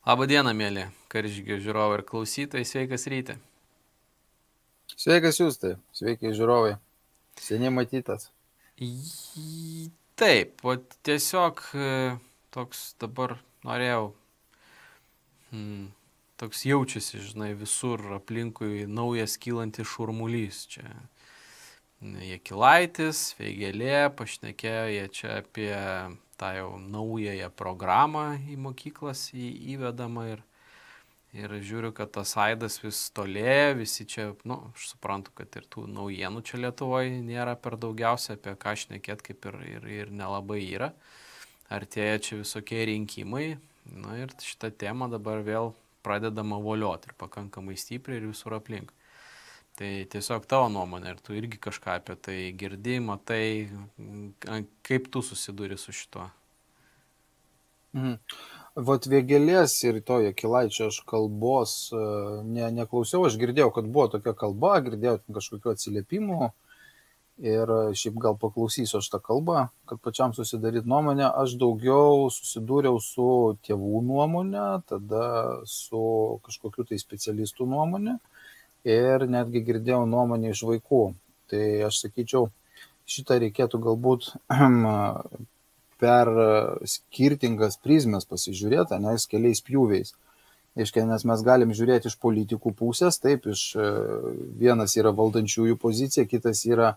Labą dieną, mėly Karžygio žiūrovai ir klausytojai, sveikas ryti. Sveikas jūs, tai sveiki žiūrovai. Seniai matytas. Taip, o tiesiog toks dabar norėjau, toks jaučiasi, žinai, visur aplinkui naujas kylantis šurmulys. Čia Jakilaitis, Vėgėlė, pašnekėjo jie čia apie tą jau naująją programą į mokyklas įvedamą ir žiūriu, kad tas aidas vis tolėja, visi čia, aš suprantu, kad ir tų naujienų čia Lietuvoje nėra per daugiausia, apie ką šnekėt kaip ir nelabai yra. Artėja čia visokie rinkimai, ir šitą temą dabar vėl pradedama volioti ir pakankamai stipriai ir visur aplink. Tai tiesiog tavo nuomonė, ir tu irgi kažką apie tai girdi, matai, kaip tu susiduri su šituo? Vat Vėgėlės ir to Jakilaičio aš kalbos neklausiau, aš girdėjau, kad buvo tokia kalba, girdėjau kažkokiu atsiliepimu ir šiaip gal paklausysiu aš tą kalbą, kad pačiam susidaryti nuomonę. Aš daugiau susidūriau su tėvų nuomonė, tada su kažkokiu tai specialistų nuomonė ir netgi girdėjau nuomonę iš vaikų. Tai aš sakyčiau, šitą reikėtų galbūt per skirtingas prizmes pasižiūrėti, nes keliais pjūviais. Nes mes galim žiūrėti iš politikų pusės, taip, vienas yra valdančiųjų pozicija, kitas yra,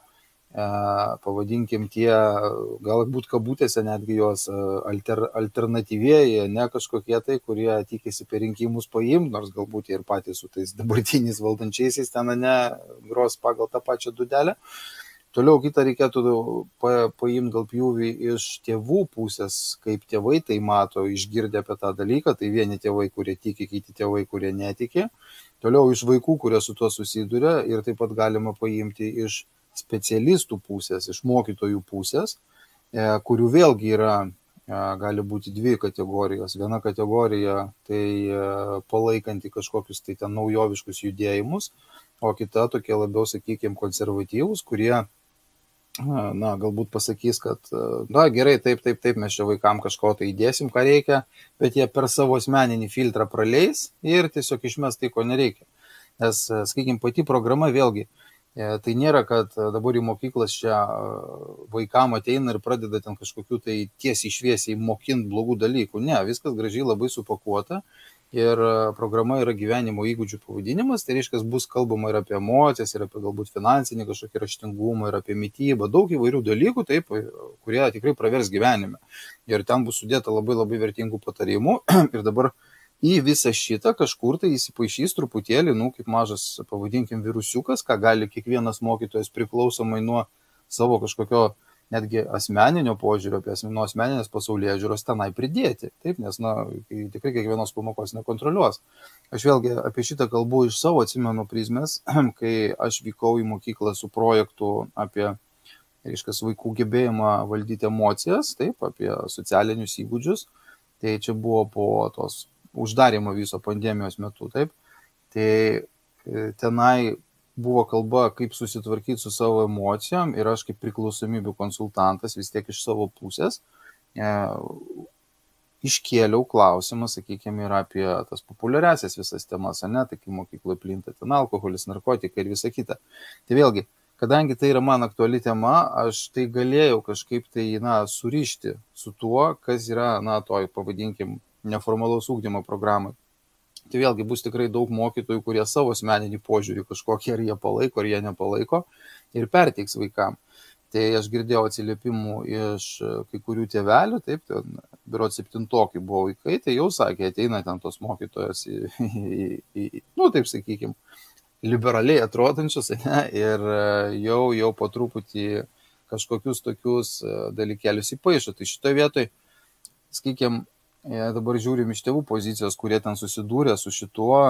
pavadinkim, tie, galbūt kabutėse netgi jos alternatyvieji, ne kažkokie tai, kurie tikisi per rinkimus paimti, nors galbūt ir patys su tais dabartiniais valdančiaisiais ten gros pagal tą pačią dūdelę. Toliau kitą reikėtų paimti gal pjūvį iš tėvų pusės, kaip tėvai tai mato, išgirdę apie tą dalyką, tai vieni tėvai, kurie tiki, kiti tėvai, kurie netiki. Toliau iš vaikų, kurie su tuo susiduria, ir taip pat galima paimti iš specialistų pusės, iš mokytojų pusės, kurių vėlgi yra, gali būti dvi kategorijos. Viena kategorija tai palaikanti kažkokius tai ten naujoviškus judėjimus, o kita tokie labiau, sakykime, konservatyvūs, kurie galbūt pasakys, kad gerai, taip, mes čia vaikam kažko tai įdėsim, ką reikia, bet jie per savo asmeninį filtrą praleis ir tiesiog išmes tai, ko nereikia. Nes, sakykime, pati programa vėlgi, tai nėra, kad dabar į mokyklas čia vaikam ateina ir pradeda ten kažkokių tai tiesiai šviesiai mokinti blogų dalykų. Ne, viskas gražiai labai supakuota. Ir programa yra gyvenimo įgūdžių pavadinimas, tai reiškia, bus kalbama ir apie emocijas, ir apie galbūt finansinį kažkokį raštingumą, ir apie mitybą, daug įvairių dalykų, taip, kurie tikrai pravers gyvenime. Ir ten bus sudėta labai labai vertingų patarimų. Ir dabar į visą šitą kažkur tai įsipaišys truputėlį, kaip mažas, pavadinkim, virusiukas, ką gali kiekvienas mokytojas priklausomai nuo savo kažkokio netgi asmeninio požiūrio, nuo asmeninės pasaulėžiūros tenai pridėti. Taip, nes tikrai kiekvienos pamokos nekontroliuos. Aš vėlgi apie šitą kalbu iš savo atsimenu prizmės, kai aš vykau į mokyklą su projektu apie, reiškia, vaikų gebėjimą valdyti emocijas, taip, apie socialinius įgūdžius. Tai čia buvo po tos uždarimo viso pandemijos metu, taip. Tai tenai buvo kalba, kaip susitvarkyti su savo emocijom, ir aš kaip priklausomybių konsultantas vis tiek iš savo pusės iškėliau klausimą, sakykime, ir apie tas populiariasias visas temas, tai kai mokykloje plinta ten alkoholis, narkotikai ir visa kita. Tai vėlgi, kadangi tai yra man aktuali tema, aš tai galėjau kažkaip tai surišti su tuo, kas yra, toj, pavadinkim, neformalaus ugdymo programai. Tai vėlgi bus tikrai daug mokytojų, kurie savo asmeninį požiūrį kažkokį, ar jie palaiko, ar jie nepalaiko, ir perteiks vaikam. Tai aš girdėjau atsiliepimų iš kai kurių tėvelių, taip, berods 7-okai buvo vaikai, tai jau sakė, ateina ten tos mokytojos taip sakykime, liberaliai atrodančius, ir jau po truputį kažkokius tokius dalykėlius įpaišo. Tai šitoje vietoje, sakykime, dabar žiūrim iš tėvų pozicijos, kurie ten susidūrė su šituo,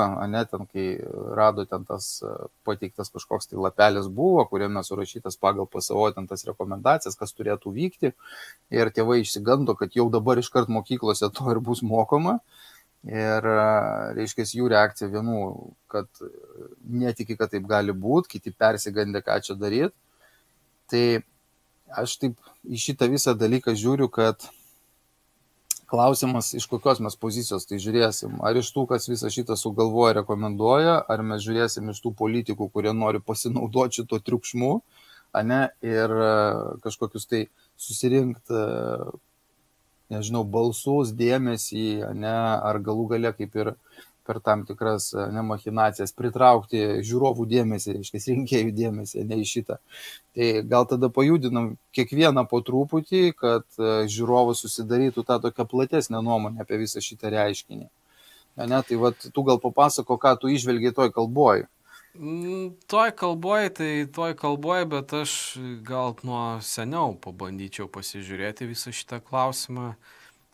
ten kai rado ten tas pateiktas kažkoks tai lapelis buvo, kuriame surašytas pagal PSO ten tas rekomendacijas, kas turėtų vykti, ir tėvai išsigando, kad jau dabar iškart mokyklose to ir bus mokoma. Ir, reiškia, jų reakcija vienų, kad netiki, kad taip gali būti, kiti persigandė, ką čia daryti. Tai aš taip į šitą visą dalyką žiūriu, kad Klausimas, iš kokios mes pozicijos tai žiūrėsim. Ar iš tų, kas visą šitą sugalvoja, rekomenduoja, ar mes žiūrėsim iš tų politikų, kurie nori pasinaudoti šito triukšmu, ane, ir kažkokius tai susirinkti, nežinau, balsus, dėmesį, ane, ar galų gale kaip ir per tam tikras machinacijas pritraukti žiūrovų dėmesį, reiškia, rinkėjų dėmesį, ne į šitą. Tai gal tada pajudinam kiekvieną po truputį, kad žiūrovas susidarytų tą tokią platesnę nuomonę apie visą šitą reiškinį. Ne, tai vat, tu gal papasako, ką tu išvelgiai toj kalboj. Toj kalboj, bet aš gal nuo seniau pabandyčiau pasižiūrėti visą šitą klausimą.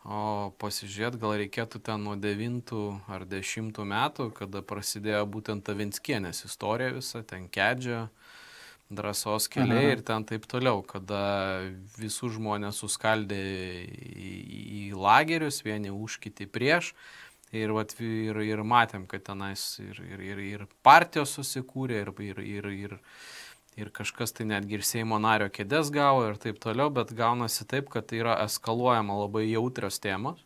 O pasižiūrėt, gal reikėtų ten nuo 9 ar 10 metų, kada prasidėjo būtent ta Venckienės istorija visa, ten Kedžio, Drąsos keliai ir ten taip toliau, kada visų žmonės suskaldė į lagerius, vieni už, kiti prieš. Ir matėm, kad tenais ir partijos susikūrė, ir kažkas tai netgi ir Seimo nario kėdės gavo ir taip toliau, bet gaunasi taip, kad tai yra eskaluojama labai jautrios temos,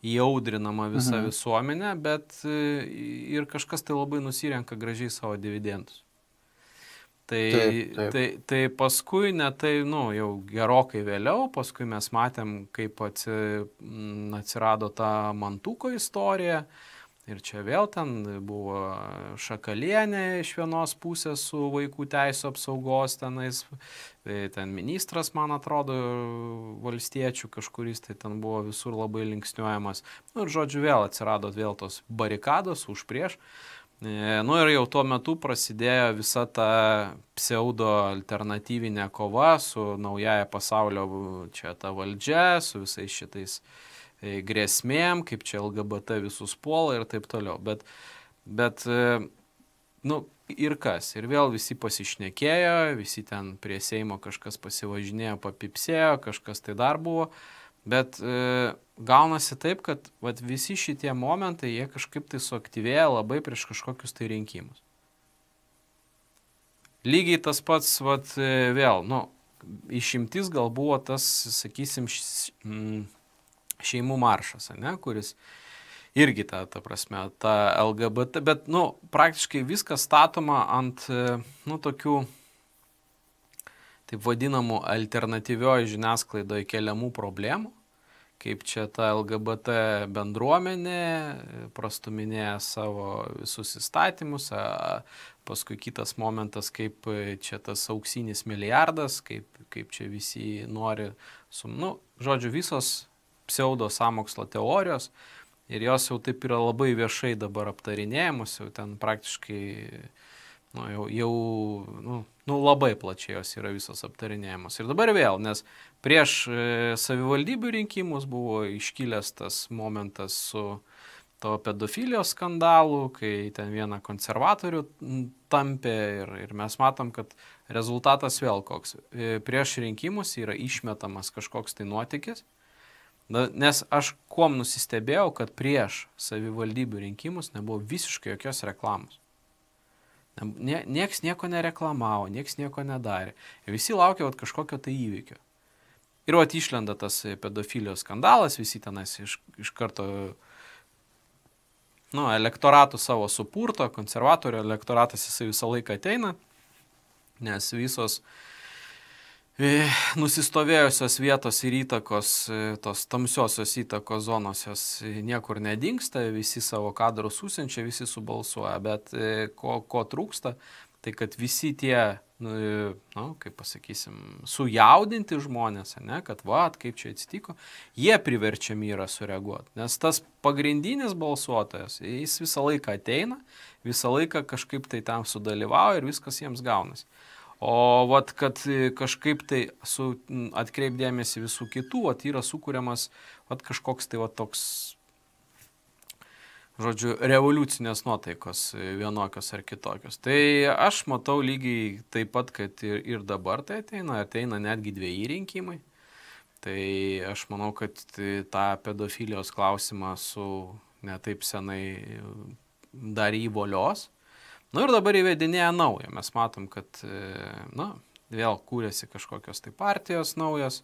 įaudrinama visa visuomenė, bet ir kažkas tai labai nusirenka gražiai savo dividendus. Tai paskui, jau gerokai vėliau, paskui mes matėm, kaip atsirado ta Mantuko istorija. Ir čia vėl ten buvo Šakalienė iš vienos pusės su vaikų teisų apsaugos tenais, ten ministras, man atrodo, valstiečių kažkuris, tai ten buvo visur labai linksniuojamas. Ir žodžiu, vėl atsirado vėl tos barikados už prieš. Ir jau tuo metu prasidėjo visa ta pseudo alternatyvinė kova su naujaja pasaulio čia ta valdžia, su visais šitais grėsmėm, kaip čia LGBT visus puola ir taip toliau. Bet ir kas? Ir vėl visi pasišnekėjo, visi ten prie Seimo kažkas pasivažinėjo, papipsėjo, kažkas tai dar buvo. Bet gaunasi taip, kad visi šitie momentai, jie kažkaip tai suaktyvėja labai prieš kažkokius tai rinkimus. Lygiai tas pats, vėl, išimtis gal buvo tas, sakysim, šeimų maršas, kuris irgi ta prasme, ta LGBT, bet, praktiškai viskas statoma ant, tokių, taip vadinamų, alternatyvioje žiniasklaidoje keliamų problemų, kaip čia ta LGBT bendruomenė prastuminėja savo visus įstatymus, paskui kitas momentas, kaip čia tas auksinis milijardas, kaip čia visi nori, žodžiu, visos pseudo sąmokslo teorijos ir jos jau taip yra labai viešai dabar aptarinėjamos, jau ten praktiškai labai plačiai jos yra visos aptarinėjamos. Ir dabar vėl, nes prieš savivaldybių rinkimus buvo iškilęs tas momentas su to pedofilijos skandalu, kai ten vieną konservatorių tampė ir mes matom, kad rezultatas vėl koks. Prieš rinkimus yra išmetamas kažkoks tai nuotykis. Nes aš kuom nusistebėjau, kad prieš savivaldybių rinkimus nebuvo visiškai jokios reklamos. Nieks nieko nereklamavo, nieks nieko nedarė. Ir visi laukia kažkokio tai įvykio. Ir išlenda tas pedofilijos skandalas, visi tenais iš karto elektoratų savo supurto, konservatorių elektoratas jisai visą laiką ateina, nes visos nusistovėjusios vietos ir įtakos, tos tamsiosios įtakos zonos, jos niekur nedingsta, visi savo kadrus užsiunčia, visi subalsuoja, bet ko trūksta, tai kad visi tie, kaip pasakysim, sujaudinti žmonės, kad kaip čia atsitiko, jie priverčiami yra sureaguoti, nes tas pagrindinis balsuotojas, jis visą laiką ateina, visą laiką kažkaip tai tam sudalyvauja ir viskas jiems gaunasi. O kad kažkaip tai atkreipdėmėsi visų kitų, yra sukūriamas kažkoks tai toks, žodžiu, revoliucinės nuotaikos vienokios ar kitokios. Tai aš matau lygiai taip pat, kad ir dabar tai ateina netgi 2 rinkimai. Tai aš manau, kad tą pedofilijos klausimą su netaip senai dar įvolios. Ir dabar įvedinėja naują. Mes matom, kad vėl kūrėsi kažkokios tai partijos naujos,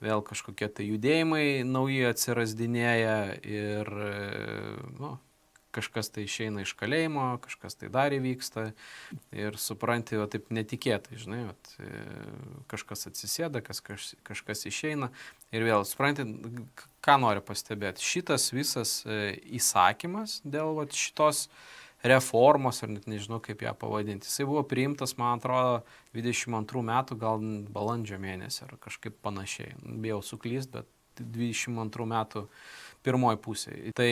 vėl kažkokie tai judėjimai nauji atsirasdinėja ir nu, kažkas tai išeina iš kalėjimo, kažkas tai dar įvyksta ir supranti, o taip netikėtai, žinai, kažkas atsisėda, kažkas išeina ir vėl supranti, ką noriu pastebėti. Šitas visas įsakymas dėl šitos reformos, ar net nežinau kaip ją pavadinti, jisai buvo priimtas, man atrodo, 22 metų, gal balandžio mėnesį ar kažkaip panašiai. Bijau suklyst, bet 22 metų pirmoji pusė. Tai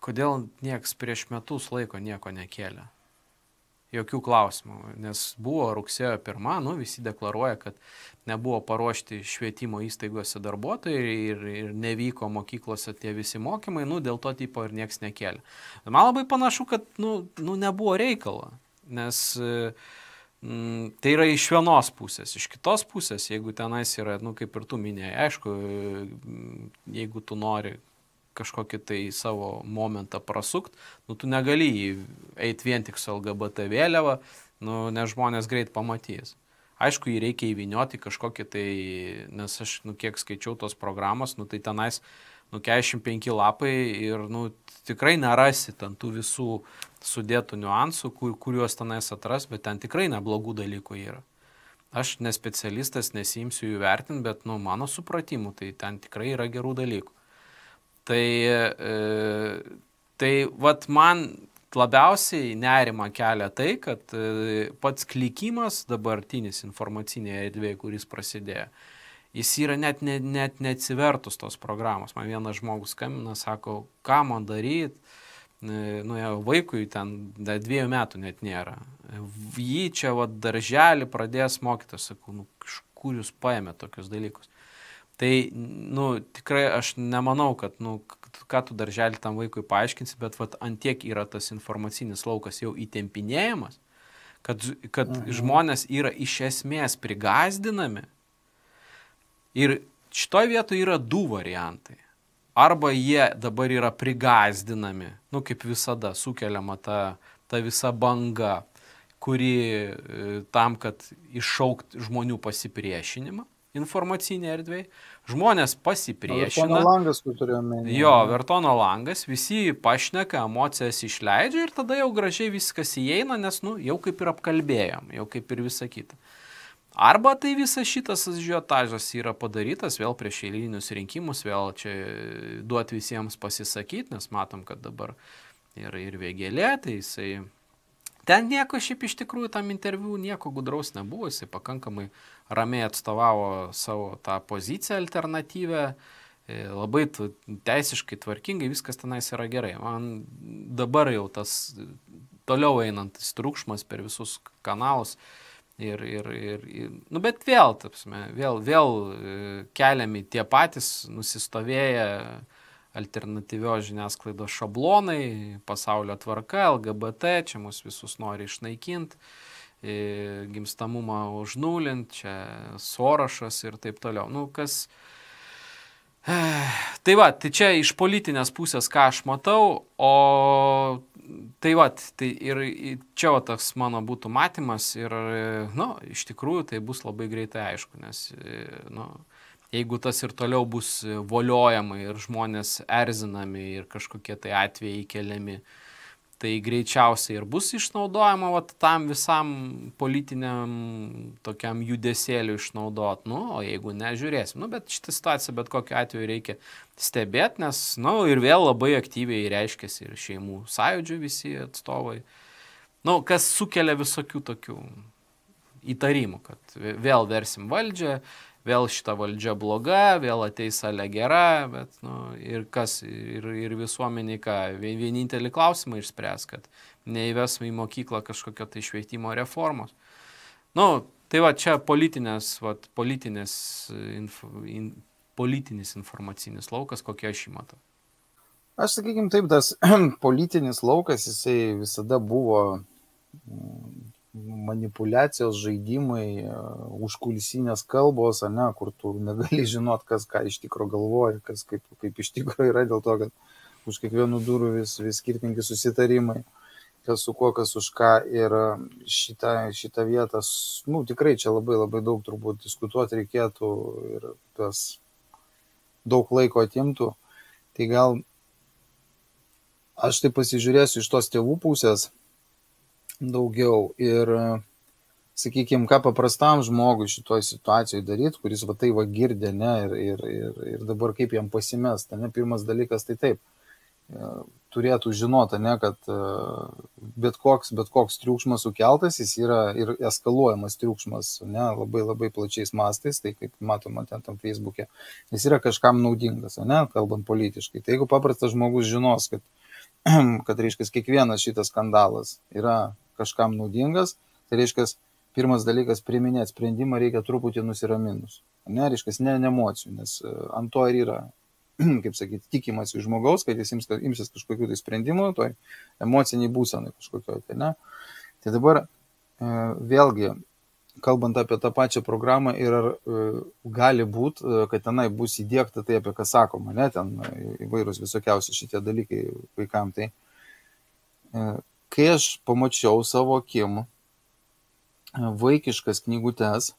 kodėl nieks prieš metus laiko nieko nekėlė? Jokių klausimų, nes buvo rugsėjo 1, visi deklaruoja, kad nebuvo paruošti švietimo įstaigose darbuotojai ir nevyko mokyklose tie visi mokymai, dėl to tipo ir nieks nekėlė. Man labai panašu, kad nebuvo reikalo, nes tai yra iš vienos pusės, iš kitos pusės, jeigu tenais yra, kaip ir tu minėjai, aišku, jeigu tu nori kažkokį tai savo momentą prasukt, tu negali eiti vien tik su LGBT vėliava, nes žmonės greit pamatys. Aišku, jį reikia įvynioti kažkokį tai, nes aš, kiek skaičiau tos programos, tai tenais, 45 lapai ir, tikrai nerasi ten tų visų sudėtų niuansų, kuriuos tenais atras, bet ten tikrai neblogų dalykų yra. Aš nespecialistas, nesiimsiu jų vertinti, bet, mano supratimu, tai ten tikrai yra gerų dalykų. Tai vat man labiausiai nerima kelia tai, kad pats klikimas dabartinis informacinėje erdvėje, kuris prasidėjo, jis yra net neatsivertus tos programos. Man vienas žmogus skambina, sako, ką man daryti, vaikui ten 2 metų net nėra. Jį čia darželį pradės mokyti, sakau, iš kur jūs paėmė tokius dalykus. Tai, tikrai aš nemanau, kad, ką tu darželį tam vaikui paaiškinsi, bet antiek yra tas informacinis laukas jau įtempinėjimas, kad žmonės yra iš esmės prigazdinami. Ir šitoj vietoje yra 2 variantai. Arba jie dabar yra prigazdinami, kaip visada, sukeliama ta visa banga, kuri tam, kad iššaukt žmonių pasipriešinimą informacinė erdvėje. Žmonės pasipriešina. Vertono langas, kur turėjome omeny. Jo, Vertono langas, visi pašneka, emocijas išleidžia ir tada jau gražiai viskas įeina, nes jau kaip ir apkalbėjom, jau kaip ir visa kita. Arba tai visas šitas ažiotažas yra padarytas vėl prieš eilinius rinkimus, vėl čia duoti visiems pasisakyti, nes matom, kad dabar ir Vėgėlė, tai jisai... Ten nieko šiaip iš tikrųjų tam interviu nieko gudraus nebuvo, jisai pakankamai ramiai atstovavo savo tą poziciją alternatyvę, labai teisiškai tvarkingai, viskas tenais yra gerai. Man dabar jau tas toliau einantis triukšmas per visus kanalus bet vėl, vėl keliami tie patys nusistovėję alternatyvios žiniasklaidos šablonai, pasaulio tvarka, LGBT, čia mus visus nori išnaikinti, gimstamumą užnulinti, čia Sorošas ir taip toliau. Tai čia iš politinės pusės, ką aš matau, o tai ir čia tas mano būtų matymas ir, iš tikrųjų tai bus labai greitai aišku, nes, jeigu tas ir toliau bus voliojama ir žmonės erzinami ir kažkokie tai atvejai keliami, tai greičiausiai ir bus išnaudojama tam visam politiniam tokiam judesėliu išnaudot. O jeigu nežiūrėsim. Bet šitą situaciją bet kokiu atveju reikia stebėti, nes, ir vėl labai aktyviai reiškiasi ir šeimų sąjūdžių visi atstovai. Kas sukelia visokių tokių įtarimų, kad vėl versim valdžią, vėl šita valdžia bloga, vėl ateis ale gera, bet, ir kas, ir visuomeniai ką, vienintelį klausimą išspręs, kad neįvesim į mokyklą kažkokio tai švietimo reformos. Tai čia politinis informacinis laukas, kokie aš jį matau. Aš sakykim taip, tas politinis laukas, jisai visada buvo manipulacijos žaidimai, užkulisinės kalbos, kur tu negali žinot, kas ką iš tikro galvoja, kas kaip iš tikro yra, dėl to, kad už kiekvienų durų vis skirtingi susitarimai. kas su kuo, kas už ką ir šitą vietą, tikrai čia labai labai daug turbūt diskutuoti reikėtų ir tas daug laiko atimtų, tai gal aš tai pasižiūrėsiu iš tos tėvų pusės daugiau ir, sakykime, ką paprastam žmogui šitoj situacijoje daryti, kuris va tai va girdė, ne, ir dabar kaip jam pasimest, ne, pirmas dalykas tai taip, turėtų žinoti, ne, kad bet koks triukšmas sukeltas, jis yra ir eskaluojamas triukšmas, ne, labai labai plačiais mastais, tai kaip matoma ten tam Facebook'e, jis yra kažkam naudingas, ne, kalbant politiškai. Tai jeigu paprastas žmogus žinos, kad reiškia, kiekvienas šitas skandalas yra kažkam naudingas, tai reiškia, pirmas dalykas priiminėti sprendimą reikia truputį nusiraminus, ne, reiškia, ne emocijų, nes ant to ir yra, kaip sakyti, tikimasi žmogaus, kad jis imsis kažkokių tai sprendimų, toj emociniai būsenai kažkokioj, tai ne. Tai dabar vėlgi, kalbant apie tą pačią programą, ir ar gali būti, kad tenai bus įdiegta tai, apie ką sakoma, ne, ten įvairūs visokiausi šitie dalykai vaikam. Tai kai aš pamačiau savo akim vaikiškas knygutes,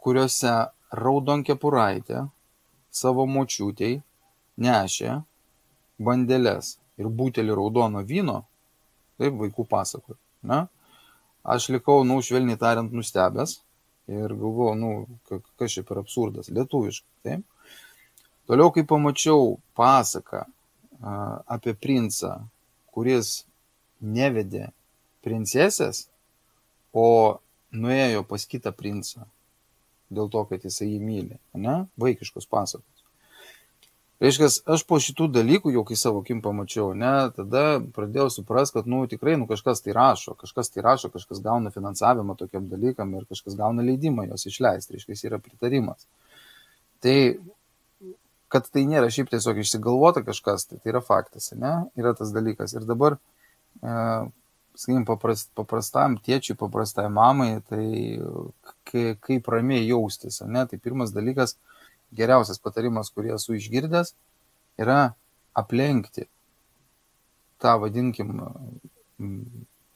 kuriuose Raudonkepuraitė savo močiutei nešė bandeles ir butelį raudono vyno, taip, vaikų pasakoj, ne? Aš likau, švelniai tariant, nustebęs ir galvojau, kas čia per absurdas, lietuviškai, taip. Toliau, kai pamačiau pasaką apie princą, kuris nevedė princesės, o nuėjo pas kitą princą dėl to, kad jisai jį myli, ne? Vaikiškos pasakos. Reiškia, aš po šitų dalykų, jau kai savo akim pamačiau, ne, tada pradėjau suprasti, kad, tikrai, kažkas tai rašo, kažkas gauna finansavimą tokiam dalykam ir kažkas gauna leidimą jos išleisti, reiškia, yra pritarimas. Tai, kad tai nėra šiaip tiesiog išsigalvota kažkas, tai yra faktas, ne, yra tas dalykas. Ir dabar, sakykime, paprastam tėčiui, paprastai mamai, tai kaip ramiai jaustis, ne, tai pirmas dalykas, geriausias patarimas, kurį esu išgirdęs, yra aplenkti tą, vadinkim,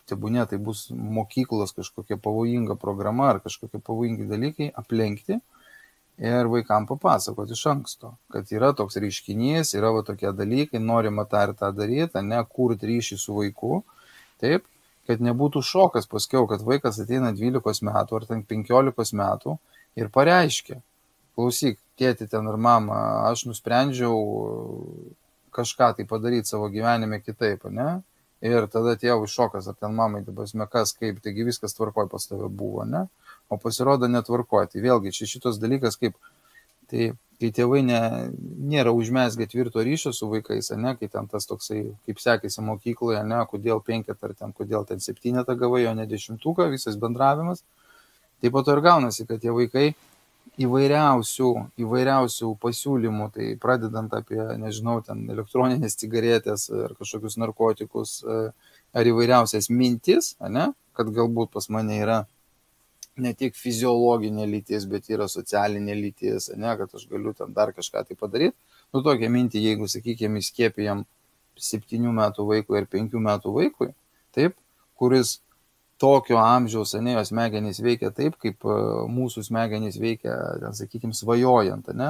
tebūnė, tai bus mokyklos kažkokia pavojinga programa ar kažkokie pavojingi dalykai, aplenkti ir vaikam papasakoti iš anksto, kad yra toks reiškinys, yra va tokie dalykai, norima tą ir tą daryti, ne, kurti ryšį su vaiku, taip, kad nebūtų šokas paskiau, kad vaikas ateina 12 metų ar 15 metų ir pareiškia: klausyk, tėti ten ir mama, aš nusprendžiau kažką tai padaryti savo gyvenime kitaip, ne? Ir tada tėvui šokas, ar ten mamai, dabar kas, kaip, taigi viskas tvarkoj pas tave buvo, ne? O pasirodo netvarkoj. Tai vėlgi, čia šitos dalykas kaip, tai kai tėvai nėra užmesgę tvirto ryšio su vaikais, ne? Kai ten tas toksai, kaip sekėsi mokykloje, ne? Kodėl 5 ar ten, kodėl ten 7 gavai, o ne 10, visas bendravimas. Tai po to ir gaunasi, kad tie vaikai įvairiausių pasiūlymų, tai pradedant apie, nežinau, ten elektroninės cigaretės ar kažkokius narkotikus, ar įvairiausias mintis, ne, kad galbūt pas mane yra ne tik fiziologinė lytis, bet yra socialinė lytis, ne, kad aš galiu ten dar kažką tai padaryti. Tokią mintį, jeigu, sakykime, įskiepijam 7 metų vaikui ar 5 metų vaikui, taip, kuris tokio amžiaus, ne, jo smegenys veikia taip, kaip mūsų smegenys veikia, sakykime, svajojant, ne.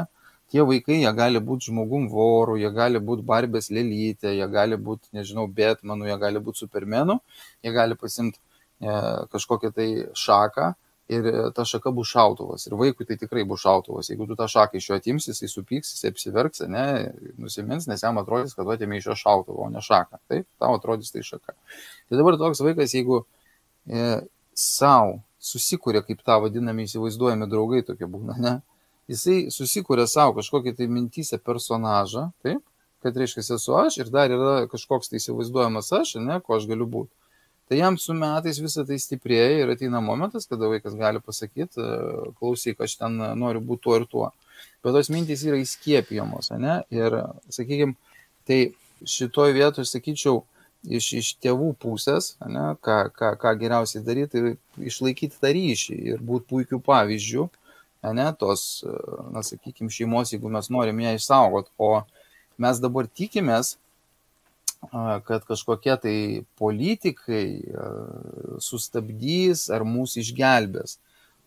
Tie vaikai, jie gali būti žmogum voru, jie gali būti Barbės lėlytė, jie gali būti, nežinau, Batmanu, jie gali būti Supermanu, jie gali pasimti kažkokią tai šaką ir ta šaka bus šautuvas. Ir vaikui tai tikrai bus šautuvas. Jeigu tu tą šaką iš jo atimsi, jisai supyks, jisai apsiverks, ne, nusimins, nes jam atrodys, kad atėmė iš jo šautuvą, o ne šaką. Taip, tau atrodys tai šaka. Tai dabar toks vaikas, jeigu savo susikūrė, kaip tą vadinami įsivaizduojami draugai tokie būna, ne? Jisai susikūrė savo kažkokį tai mintyse personažą, taip, kad reiškia esu aš ir dar yra kažkoks tai įsivaizduojamas aš, ne, ko aš galiu būti. Tai jam su metais visą tai stiprėja ir ateina momentas, kada vaikas gali pasakyti, klausyk, aš ten noriu būti tuo ir tuo. Bet tos mintys yra įskiepijamos, ne? Ir, sakykime, tai šitoj vietoj, sakyčiau, iš tėvų pusės, ne, ką geriausiai daryti, tai išlaikyti tą ryšį ir būti puikių pavyzdžių, ne, tos, na, sakykime, šeimos, jeigu mes norim ją išsaugoti. O mes dabar tikimės, kad kažkokie tai politikai sustabdys ar mūsų išgelbės.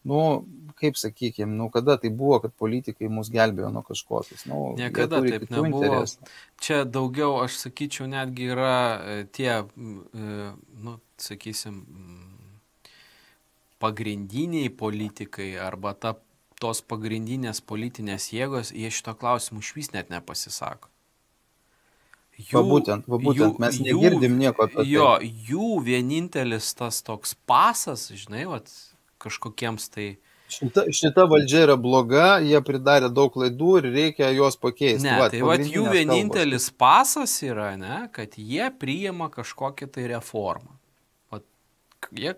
Nu, kaip sakykime, kada tai buvo, kad politikai mus gelbėjo nuo kažkokios. Niekada taip nebuvo. Interesų. Čia daugiau, aš sakyčiau, netgi yra tie, sakysim, pagrindiniai politikai arba tos pagrindinės politinės jėgos, jie šito klausimu išvis net nepasisako. Būtent, mes negirdim nieko apie tai. Jų vienintelis tas toks pasas, žinai, kažkokiems tai... Šita valdžia yra bloga, jie pridarė daug klaidų ir reikia juos pakeisti. Ne, jų vienintelis pasas yra, ne, kad jie priima kažkokią tai reformą. Jie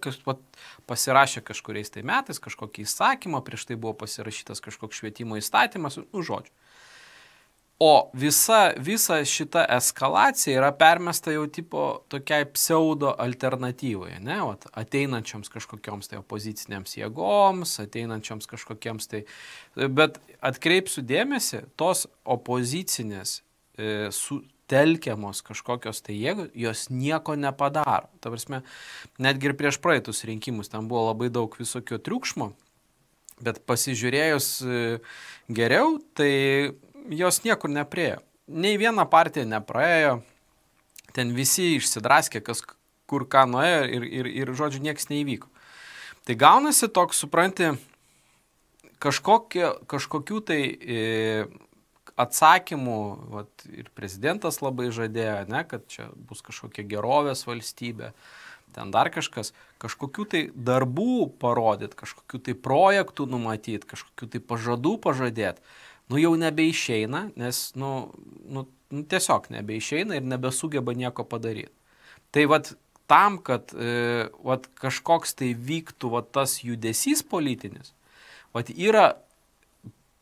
pasirašė kažkuriais tai metais kažkokį įsakymą, prieš tai buvo pasirašytas kažkoks švietimo įstatymas, žodžiu. O visa šita eskalacija yra permesta jau tipo tokiai pseudo alternatyvai, ne, ateinančioms kažkokioms tai opozicinėms jėgoms, ateinančioms kažkokiems tai, bet atkreipsiu dėmesį, tos opozicinės telkiamos kažkokios tai jėgos, jos nieko nepadaro. Ta prasme, netgi ir prieš praeitus rinkimus ten buvo labai daug visokio triukšmo, bet pasižiūrėjus geriau, tai jos niekur nepriejo. Nei viena partija nepraėjo, ten visi išsidraskė, kas kur ką nuėjo ir žodžiu, nieks neįvyko. Tai gaunasi toks, supranti, kažkokių tai atsakymų, ir prezidentas labai žadėjo, ne, kad čia bus kažkokia gerovės valstybė, ten dar kažkokių tai darbų parodyti, kažkokių tai projektų numatyti, kažkokių tai pažadų pažadėti. Jau nebeišeina, nes tiesiog nebeišeina ir nebesugeba nieko padaryti. Tai tam, kad kažkoks tai vyktų tas judesys politinis, yra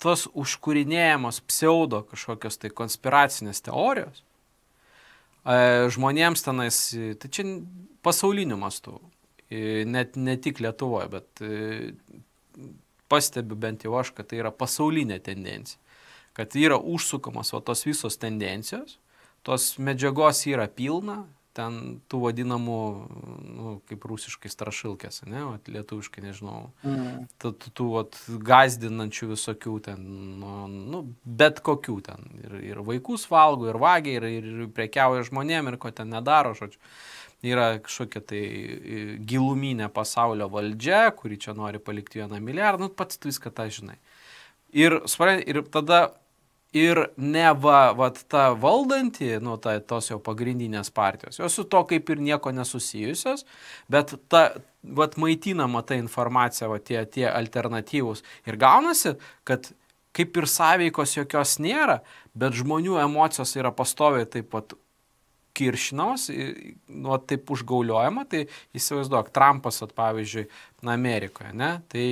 tos užkūrinėjamos pseudo kažkokios tai konspiracinės teorijos. Žmonėms tenais, tai čia pasauliniu mastu, net ne tik Lietuvoje, bet pastebiu bent jau aš, kad tai yra pasaulinė tendencija, kad yra užsukamos tos visos tendencijos, tos medžiagos yra pilna, ten tų vadinamų, kaip rusiškai strašilkės, ne, lietuviškai nežinau, tų gazdinančių visokių ten, bet kokių ten, ir vaikus valgo, ir vagia, ir prekiauja žmonėm, ir ko ten nedaro, žodžiu. Yra kažkokia tai giluminė pasaulio valdžia, kuri čia nori palikti 1 milijardą, pats tu viską tą žinai. Ir tada ta valdanti, tos jau pagrindinės partijos, jos su to kaip ir nieko nesusijusios, bet maitinama ta informacija, tie alternatyvus. Ir gaunasi, kad kaip ir sąveikos jokios nėra, bet žmonių emocijos yra pastoviai taip pat kiršinaus, taip užgauliojama, tai įsivaizduok, Trumpas, pavyzdžiui, Amerikoje, ne, tai,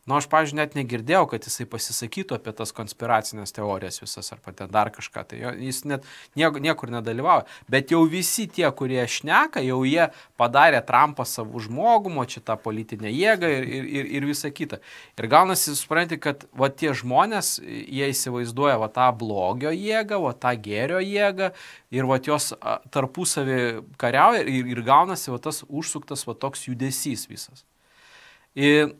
aš, pavyzdžiui, net negirdėjau, kad jisai pasisakytų apie tas konspiracinės teorijas visas, arba ten dar kažką, tai jis net niekur nedalyvauja, bet jau visi tie, kurie šneka, jau jie padarė Trumpą savų žmogumo, čia tą politinę jėgą ir visą kitą. Ir gaunasi, supranti, kad tie žmonės, jie įsivaizduoja tą blogio jėgą, tą gėrio jėgą, ir jos tarpusavį kariauja ir gaunasi tas užsuktas toks judesys visas. Ir,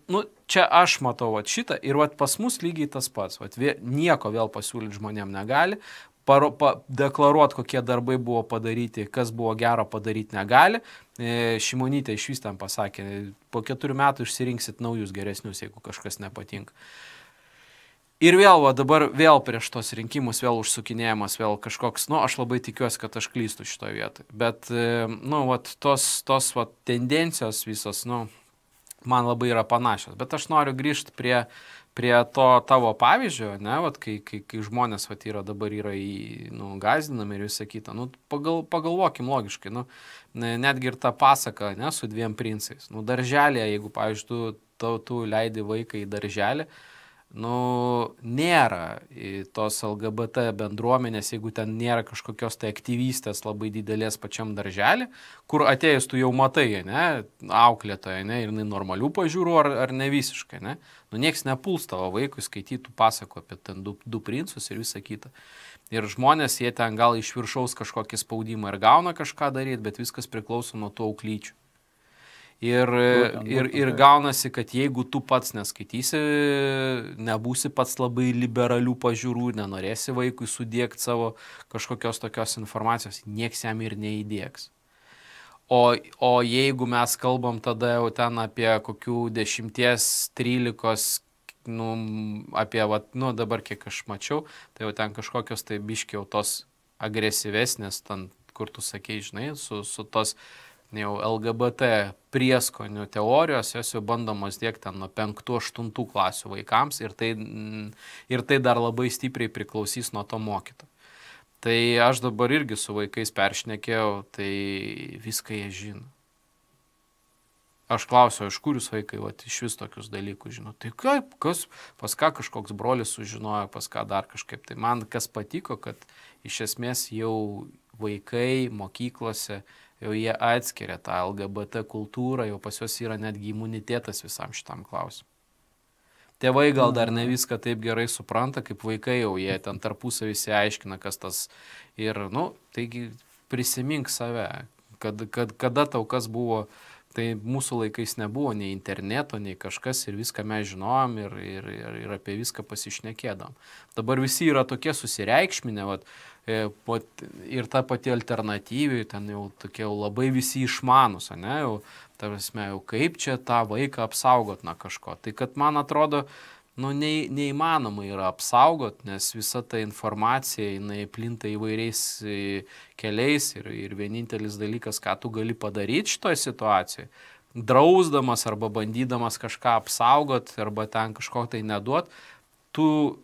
čia aš matau šitą ir pas mus lygiai tas pats. Nieko vėl pasiūlyti žmonėm negali, deklaruoti, kokie darbai buvo padaryti, kas buvo gero padaryti negali. Šimonytė iš vis ten pasakė, po 4 metų išsirinksit naujus geresnius, jeigu kažkas nepatinka. Ir vėl, dabar vėl prieš tos rinkimus, vėl užsukinėjimas, vėl kažkoks, aš labai tikiuosi, kad aš klystu šitoje vietoje. Bet, tos tendencijos visos, man labai yra panašios. Bet aš noriu grįžti prie to tavo pavyzdžio, ne, kai žmonės dabar yra gazdinami ir visą kitą. Pagalvokim logiškai, netgi ir ta pasaka, ne, su 2 princais. Darželėje, jeigu, pavyzdžiui, tu leidi vaiką į darželį, nėra tos LGBT bendruomenės, jeigu ten nėra kažkokios tai aktyvistės labai didelės pačiam darželį, kur atėjus tu jau matai, ne, auklėtoje, ne, ir normalių pažiūrų ar ne visiškai, ne. Nieks nepuls tavo vaikui skaitytų pasako apie ten 2 princus ir visą kitą. Ir žmonės, jie ten gal iš viršaus kažkokį spaudimą ir gauna kažką daryti, bet viskas priklauso nuo tų auklyčių. Ir gaunasi, kad jeigu tu pats neskaitysi, nebūsi pats labai liberalių pažiūrų, nenorėsi vaikui sudėkti savo kažkokios tokios informacijos, nieks jam ir neįdėks. O jeigu mes kalbam tada jau ten apie kokių 10-13, apie, dabar kiek aš mačiau, tai jau ten kažkokios tai biškiau tos agresyvesnės, ten, kur tu sakei, žinai, su tos jau LGBT prieskonių teorijos, jos jau bandomos dėkti ten nuo 5-8 klasių vaikams ir tai dar labai stipriai priklausys nuo to mokytojo. Tai aš dabar irgi su vaikais peršnekėjau, tai viską jie žino. Aš klausiau, iš kur jūs vaikai, iš vis tokius dalykus žino. Tai kaip, pas ką kažkoks brolis sužinojo, pas ką dar kažkaip. Tai man kas patiko, kad iš esmės jau vaikai mokyklose, jau jie atskiria tą LGBT kultūrą, jau pas juos yra netgi imunitetas visam šitam klausimui. Tėvai gal dar ne viską taip gerai supranta, kaip vaikai jau jie ten tarpusavį išsiaiškina, kas tas. Ir, taigi prisimink save, kada tau kas buvo, tai mūsų laikais nebuvo nei interneto, nei kažkas ir viską mes žinojom ir apie viską pasišnekėdam. Dabar visi yra tokie susireikšminę, ir ta pati alternatyviai, ten jau tokie labai visi išmanus, ne, jau, tarsi, jau kaip čia tą vaiką apsaugot nuo kažko. Tai kad man atrodo, neįmanoma yra apsaugot, nes visa ta informacija, jinai plinta įvairiais keliais ir vienintelis dalykas, ką tu gali padaryti šitoje situacijoje, drausdamas arba bandydamas kažką apsaugot arba ten kažko tai neduot, tu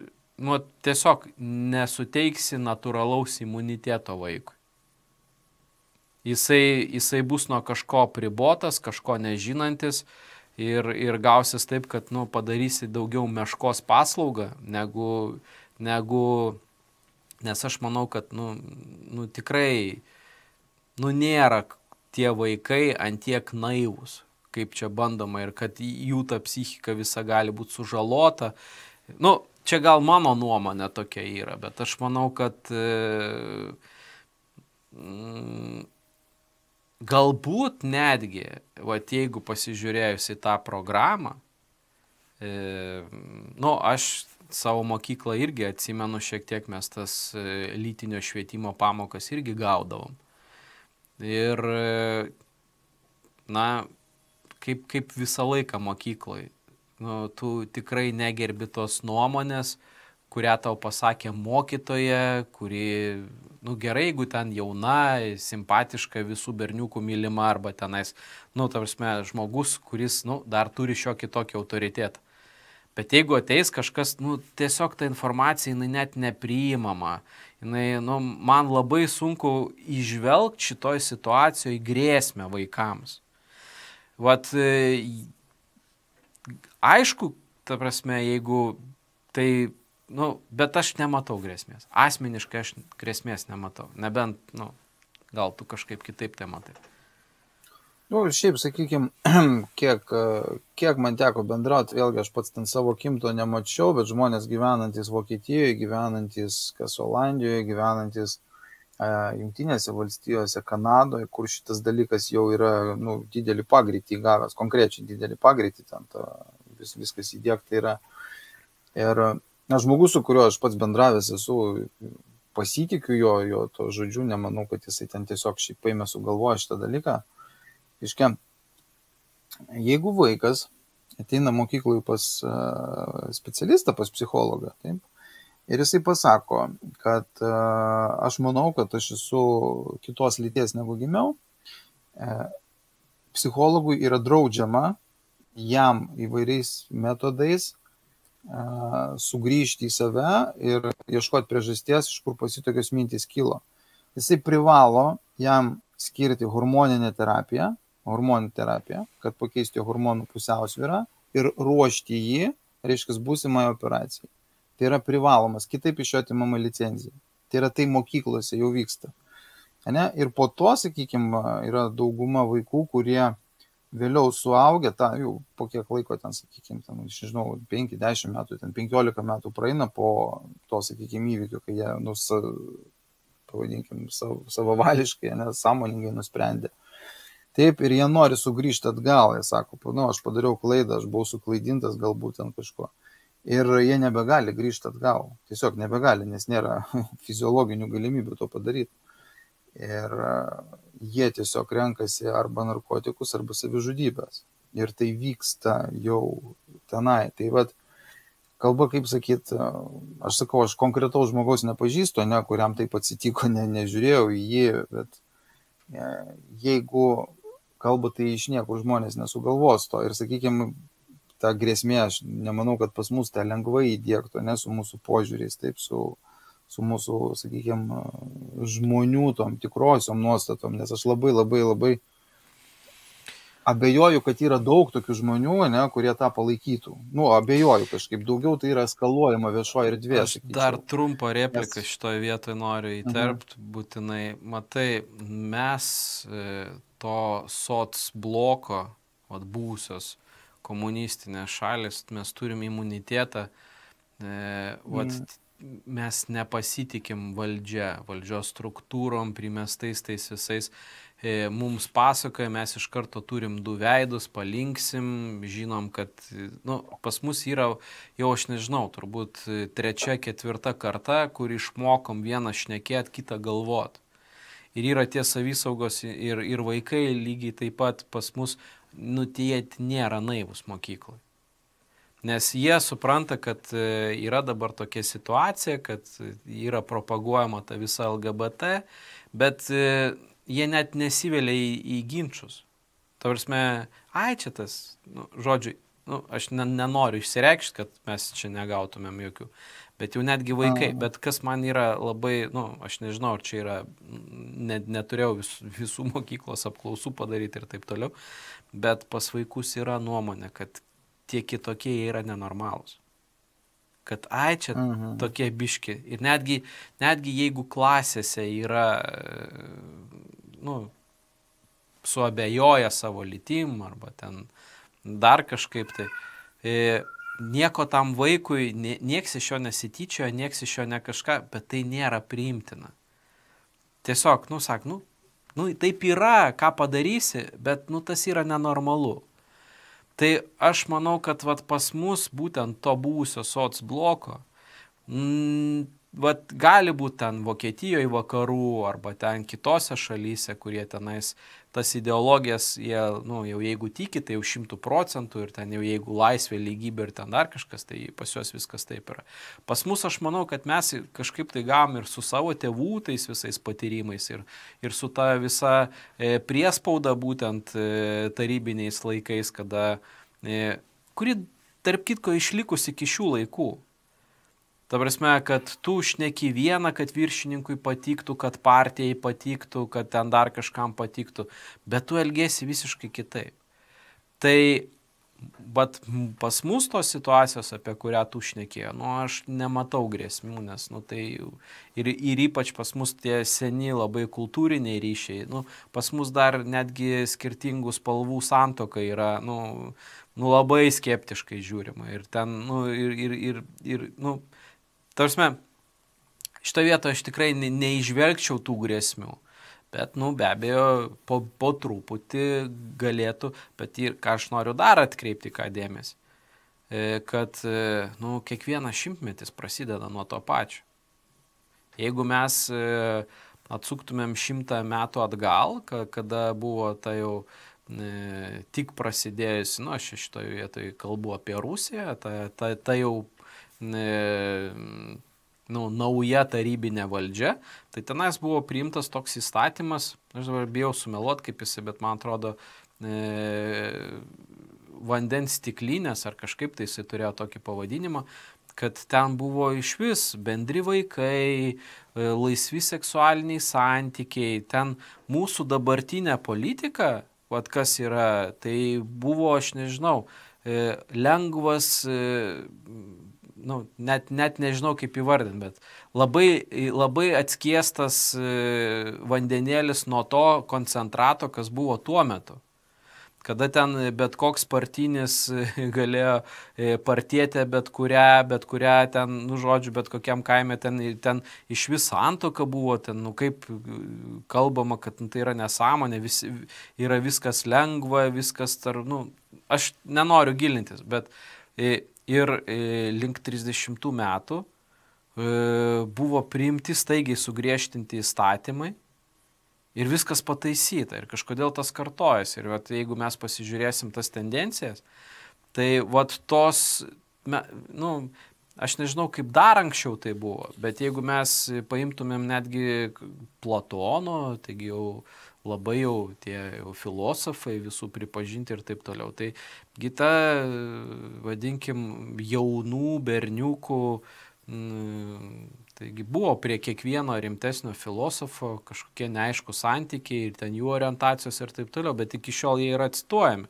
tiesiog nesuteiksi natūralaus imuniteto vaikui. Jisai bus nuo kažko pribotas, kažko nežinantis ir gausis taip, kad padarysi daugiau meškos paslaugą, nes aš manau, kad tikrai nėra tie vaikai antiek naivūs, kaip čia bandoma ir kad jų ta psichika visa gali būti sužalota. Čia gal mano nuomonė tokia yra, bet aš manau, kad galbūt netgi, jeigu pasižiūrėjus į tą programą, aš savo mokyklą irgi atsimenu šiek tiek, mes tas lytinio švietimo pamokas irgi gaudavom. Ir, kaip visą laiką mokykloj, tu tikrai negerbi tos nuomonės, kurią tau pasakė mokytoja, kuri, gerai, jeigu ten jauna, simpatiška, visų berniukų mylima, arba tenais, žmogus, kuris, dar turi šiokį tokį autoritetą. Bet jeigu ateis kažkas, tiesiog ta informacija, jinai net nepriimama, jinai, man labai sunku įžvelgti šitoj situacijoje grėsmę vaikams. Aišku, ta prasme, jeigu tai, bet aš nematau grėsmės. Asmeniškai aš grėsmės nematau. Nebent, gal tu kažkaip kitaip tai matai. Šiaip, sakykime, kiek man teko bendrauti, vėlgi aš pats ten savo akim to nemačiau, bet žmonės gyvenantis Vokietijoje, gyvenantis Olandijoje, gyvenantis Jungtinėse valstijose, Kanadoje, kur šitas dalykas jau yra didelį pagreitį įgavęs, konkrečiai didelį pagreitį, ten viskas įdiegta yra. Ir žmogus, su kuriuo aš pats bendravęs esu, pasitikiu jo to žodžiu, nemanau, kad jisai ten tiesiog šiaip paėmė sugalvoja šitą dalyką. Iškia, jeigu vaikas ateina mokykloje pas specialistą, pas psichologą, taip, ir jisai pasako, kad aš manau, kad aš esu kitos lyties negu gimiau, psichologui yra draudžiama jam įvairiais metodais sugrįžti į save ir ieškoti priežasties, iš kur pas jį tokios mintys kilo. Jisai privalo jam skirti hormoninę terapiją, kad pakeisti hormonų pusiausvyrą ir ruošti jį, reiškia, būsimai operacijai. Tai yra privalomas, kitaip iš jo atimama licenzija. Tai yra tai mokyklose jau vyksta. Ir po to, sakykime, yra dauguma vaikų, kurie vėliau suaugę, jau po kiek laiko ten, sakykime, ten, aš nežinau, 5-10 metų, ten 15 metų praeina po to, sakykime, įvykio, kai jie, pavadinkim, savavališkai, nesąmoningai nusprendė. Taip, ir jie nori sugrįžti atgal, jie sako, aš padariau klaidą, aš buvau suklaidintas galbūt ten kažko. Ir jie nebegali grįžti atgal, tiesiog nebegali, nes nėra fiziologinių galimybių to padaryti. Ir jie tiesiog renkasi arba narkotikus, arba savižudybės. Ir tai vyksta jau tenai. Tai vat, kalba, kaip sakyt, aš sakau, aš konkretaus žmogaus nepažįstu, kuriam taip atsitiko, nežiūrėjau į jį, bet jeigu kalba, tai iš nieko žmonės nesugalvos to. Ir, sakykime, ta grėsmė, aš nemanau, kad pas mus tą lengvai įdiegto, ne su mūsų požiūriais, taip su mūsų, sakykime, žmonių tom tikrosiom nuostatom, nes aš labai abejoju, kad yra daug tokių žmonių, kurie tą palaikytų. Abejoju kažkaip, daugiau tai yra eskaluojama viešoje erdvėje. Aš dar trumpą repliką šitoje vietoje noriu įterpti, būtinai. Matai, mes to soc bloko, buvusios komunistinės šalis, mes turim imunitetą, mes nepasitikim valdžios struktūrom, primestais tais visais. Mums pasakoja, mes iš karto turim 2 veidus, palinksim, žinom, kad pas mus yra, jau aš nežinau, turbūt 3-4 karta, kur išmokom vieną šnekėt, kitą galvot. Ir yra tie savisaugos ir vaikai lygiai taip pat pas mus, tie nėra naivus mokyklai. Nes jie supranta, kad yra dabar tokia situacija, kad yra propaguojama ta visa LGBT, bet jie net nesivelia į ginčius. Ta prasme, čia tas, žodžiu, aš nenoriu išsireikšti, kad mes čia negautumėm jokių, bet jau netgi vaikai, bet kas man yra labai, aš nežinau, ar čia yra, neturėjau visų mokyklos apklausų padaryti ir taip toliau, bet pas vaikus yra nuomonė, kad tie kitokie yra nenormalūs. Kad čia tokie biški. Ir netgi jeigu klasėse yra, suabejoja savo lytim arba ten dar kažkaip tai, nieko tam vaikui, nieks iš jo nesityčioja, nieks iš jo ne kažką, bet tai nėra priimtina. Tiesiog, taip yra, ką padarysi, bet, tas yra nenormalu. Tai aš manau, kad pas mus būtent to buvusio soc bloko, gali būti ten Vokietijoje vakarų arba ten kitose šalyse, kurie tenais tas ideologijas, jie, jau jeigu tiki, tai jau 100% ir ten jau jeigu laisvė, lygybė ir ten dar kažkas, tai pas juos viskas taip yra. Pas mus aš manau, kad mes kažkaip tai gavom ir su savo tėvų tais visais patyrimais ir su ta visa priespauda būtent tarybiniais laikais, kuri tarp kitko išlikus iki šių laikų. Ta prasme, kad tu šneki vieną, kad viršininkui patiktų, kad partijai patiktų, kad ten dar kažkam patiktų, bet tu elgėsi visiškai kitaip. Tai, bet pas mus tos situacijos, apie kurią tu šnekėjo, aš nematau grėsmių, nes, tai ir ypač pas mus tie seni labai kultūriniai ryšiai, pas mus dar netgi skirtingų spalvų santuoka yra, labai skeptiškai žiūrima ir ten, tarsi, šitą vietą aš tikrai neižvelgčiau tų grėsmių, bet, be abejo, po truputį galėtų, bet ir ką aš noriu dar atkreipti ką dėmesį, kad, kiekvienas šimtmetis prasideda nuo to pačio. Jeigu mes atsuktumėm 100 metų atgal, kada buvo ta jau tik prasidėjusi, aš šitoje vietoje kalbu apie Rusiją, ta jau nauja tarybinė valdžia, tai tenais buvo priimtas toks įstatymas, aš dabar bijau sumeluot kaip jisai, bet man atrodo vandens stiklinės ar kažkaip tai jisai turėjo tokį pavadinimą, kad ten buvo išvis bendri vaikai, laisvi seksualiniai santykiai, ten mūsų dabartinė politika, kas yra, tai buvo, aš nežinau, lengvas, net nežinau kaip įvardinti, bet labai atskiestas vandenėlis nuo to koncentrato, kas buvo tuo metu. kada ten bet koks partinis galėjo partėti bet kurią ten, nu žodžiu, bet kokiam kaime ten iš vis santuoka buvo, ten, nu kaip kalbama, kad tai yra nesąmonė, yra viskas lengva, viskas nu, aš nenoriu gilintis, bet ir link 30 metų buvo priimti staigiai sugriežtinti įstatymai, ir viskas pataisyta, ir kažkodėl tas kartojasi. Ir vat, jeigu mes pasižiūrėsim tas tendencijas, tai vat tos, nu, aš nežinau, kaip dar anksčiau tai buvo, bet jeigu mes paimtumėm netgi Platono, taigi jau labai jau tie filosofai visų pripažinti ir taip toliau, tai ta, vadinkim, jaunų berniukų, taigi buvo prie kiekvieno rimtesnio filosofo kažkokie neaiškų santykiai ir ten jų orientacijos ir taip toliau, bet iki šiol jie yra cituojami.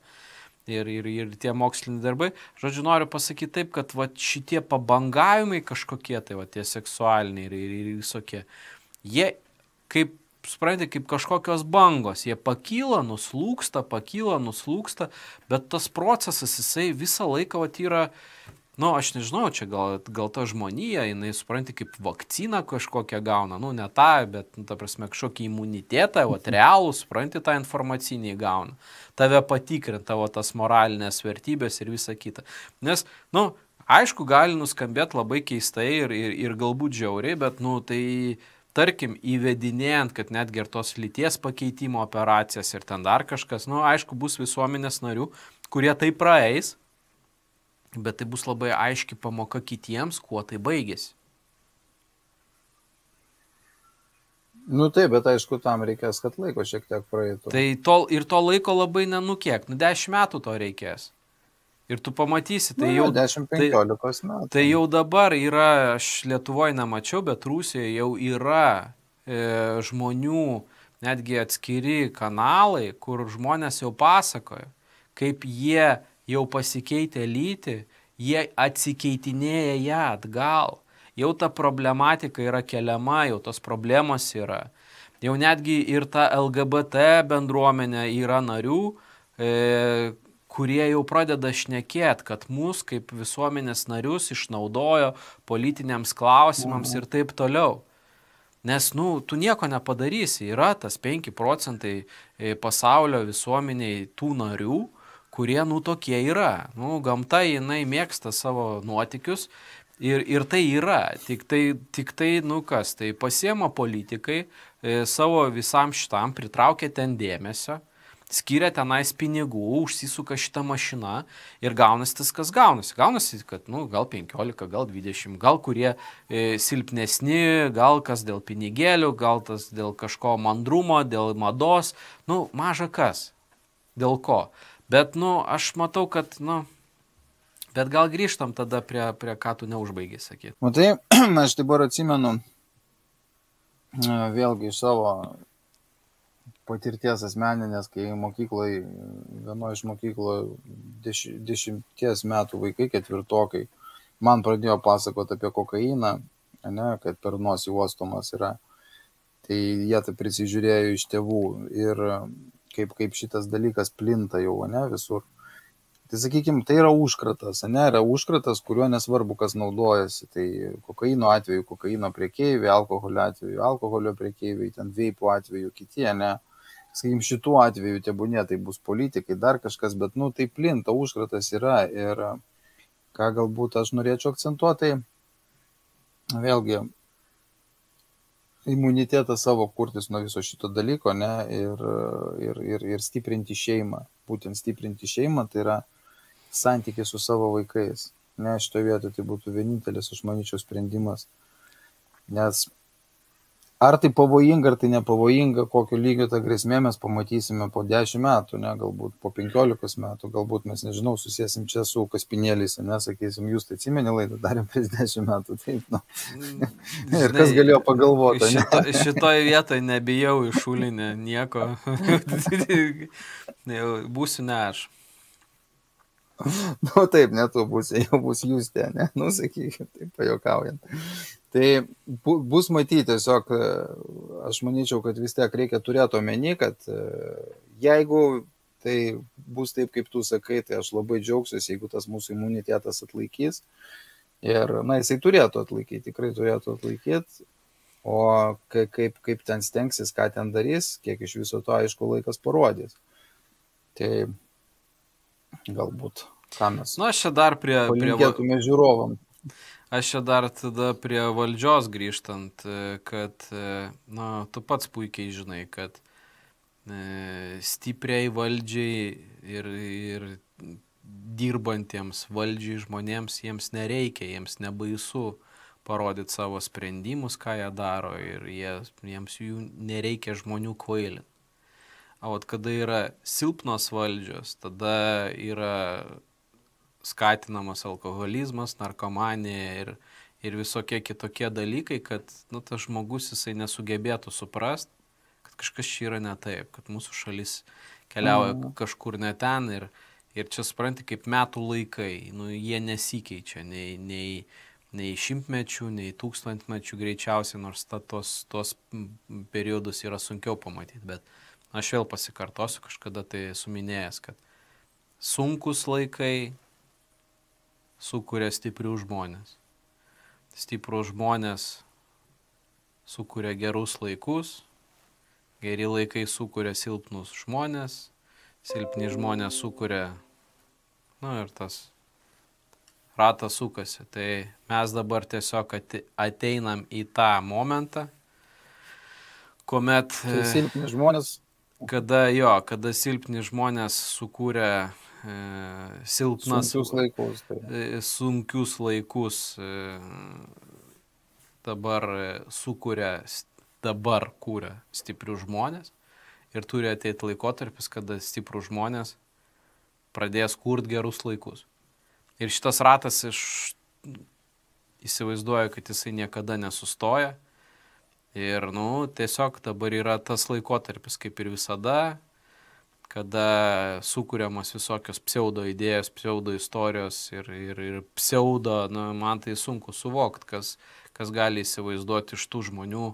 Ir tie moksliniai darbai. Žodžiu, noriu pasakyti taip, kad va, šitie pabangavimai kažkokie, tai va, tie seksualiniai ir visokie, jie kaip, suprantate, kaip kažkokios bangos, jie pakyla, nuslūksta, bet tas procesas, jisai visą laiką va, yra, nu, aš nežinau, čia gal ta žmonija, jinai, supranti, kaip vakciną kažkokią gauna, nu, ne tą, bet, nu, ta prasme, kažkokį imunitetą, o realų, supranti, tą informacinį gauna. Tave patikrint, tavo tas moralinės vertybės ir visa kita. Nes, nu, aišku, gali nuskambėti labai keistai ir galbūt žiauriai, bet, nu, tai, tarkim, įvedinėjant, kad netgi ir tos lyties pakeitimo operacijas ir ten dar kažkas, nu, aišku, bus visuomenės narių, kurie tai praeis, bet tai bus labai aiški pamoka kitiems, kuo tai baigėsi. Nu taip, bet aišku, tam reikės, kad laiko šiek tiek praeitų. Tai to laiko labai nenukiek, 10 metų to reikės. Ir tu pamatysi, tai jau 10-15 metų. Tai jau dabar yra, aš Lietuvoje nemačiau, bet Rusijoje jau yra žmonių, netgi atskiri kanalai, kur žmonės jau pasakoja, kaip jie jau pasikeitė lytį, jie atsikeitinėja ją atgal. Jau ta problematika yra keliama, jau tos problemos yra. Jau netgi ir ta LGBT bendruomenė yra narių, kurie jau pradeda šnekėti, kad mus kaip visuomenės narius išnaudojo politiniams klausimams ir taip toliau. Nes, nu, tu nieko nepadarysi. Yra tas 5 procentai pasaulio visuomeniai tų narių, kurie, nu, tokie yra. Nu, gamta, jinai mėgsta savo nuotykius ir tai yra. Tik tai, nu kas, tai pasiema politikai savo visam šitam, pritraukia ten dėmesio, skiria tenais pinigų, užsisuka šitą mašiną ir gaunasi tas, kas gaunasi. Gaunasi, kad, nu, gal 15, gal 20, gal kurie silpnesni, gal kas dėl pinigėlių, gal tas dėl kažko mandrumo, dėl mados, nu, maža kas. Dėl ko? Bet, nu, aš matau, kad, nu, bet gal grįžtam tada prie ką tu neužbaigiai sakyti. Matai, aš dabar atsimenu vėlgi iš savo patirties asmeninės, kai mokykloje, vienoje iš mokykloje 10 metų vaikai, 4-okai, man pradėjo pasakoti apie kokainą, ne, kad per nosį uostomas yra. Tai jie tai prisižiūrėjo iš tėvų ir kaip šitas dalykas plinta jau, ne, visur. Tai sakykime, tai yra užkratas, ne, yra užkratas, kuriuo nesvarbu, kas naudojasi. Tai kokaino atveju, kokaino prekeiviai, alkoholio atveju, alkoholio prekeiviai, ten veipų atveju, kitie, ne. Sakykime, šitų atveju tebūnė, tai bus politikai, dar kažkas, bet, nu, tai plinta, užkratas yra. Ir ką galbūt aš norėčiau akcentuoti, tai vėlgi, imunitetą savo kurtis nuo viso šito dalyko, ne, ir stiprinti šeimą. Būtent stiprinti šeimą, tai yra santykis su savo vaikais. Ne, šitoje vietoje tai būtų vienintelis, aš manyčiau, sprendimas. Nes ar tai pavojinga, ar tai nepavojinga, kokio lygio tą grėsmę mes pamatysime po 10 metų, ne, galbūt po 15 metų, galbūt mes, nežinau, susėsim čia su Kaspinėliais, nesakysim, jūs tai atsimeni laidą darėm prieš 10 metų, taip, nu. Ir kas galėjo pagalvoti, ne? Šitoje vietoje nebijau iššūlinę nieko, būsiu ne aš. Nu taip, ne tu būsi, jau bus jūs ten, ne, nu sakykime, taip pajuokaujant. Tai bus matyti, tiesiog aš manyčiau, kad vis tiek reikia turėti omeny, kad jeigu tai bus taip, kaip tu sakai, tai aš labai džiaugsiuosi, jeigu tas mūsų imunitetas atlaikys. Ir, jisai turėtų atlaikyti, tikrai turėtų atlaikyti. O kaip ten stengsis, ką ten darys, kiek iš viso to, aišku, laikas parodys. Tai galbūt, ką mes aš čia dar palinkėtume žiūrovam. Aš čia dar tada prie valdžios grįžtant, kad, tu pats puikiai žinai, kad stipriai valdžiai ir dirbantiems valdžiai žmonėms jiems nereikia, jiems nebaisu parodyti savo sprendimus, ką jie daro ir jiems jų nereikia žmonių kvailinti. O kada yra silpnos valdžios, tada yra skatinamas alkoholizmas, narkomanija ir visokie kitokie dalykai, kad tas žmogus jisai nesugebėtų suprasti, kad kažkas čia yra ne taip, kad mūsų šalis keliauja kažkur ne ten ir čia supranti kaip metų laikai, jie nesikeičia nei šimtmečių, nei tūkstantmečių greičiausiai, nors tos periodus yra sunkiau pamatyti, bet aš vėl pasikartosiu, kažkada tai suminėjęs, kad sunkus laikai sukuria stiprių žmonės. Stiprų žmonės sukuria gerus laikus, geri laikai sukuria silpnus žmonės, silpni žmonės sukuria, ir tas ratas sukasi. Tai mes dabar tiesiog ateinam į tą momentą, kuomet silpni žmonės, kada silpni žmonės sukūrė sunkius laikus dabar kūrė stiprių žmonės ir turi ateiti laikotarpis, kada stiprų žmonės pradės kurti gerus laikus. Ir šitas ratas įsivaizduoju, kad jisai niekada nesustoja. Ir, tiesiog dabar yra tas laikotarpis, kaip ir visada, kada sukūriamas visokios pseudo idėjos, pseudo istorijos ir pseudo, man tai sunku suvokti, kas gali įsivaizduoti iš tų žmonių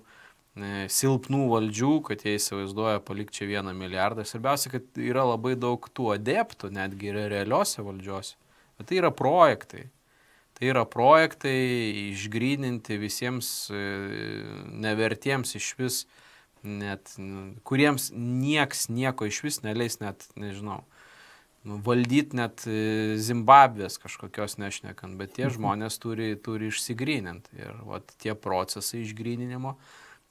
silpnų valdžių, kad jie įsivaizduoja palikti čia 1 milijardą. Svarbiausia, kad yra labai daug tų adeptų, netgi ir realiuose valdžiose. Bet tai yra projektai. Tai yra projektai išgryninti visiems nevertiems iš vis, net, kuriems nieks nieko iš vis neleis, net, nežinau, valdyti net Zimbabvės kažkokios nešnekant, bet tie žmonės turi išsigryninti. Ir tie procesai išgryninimo,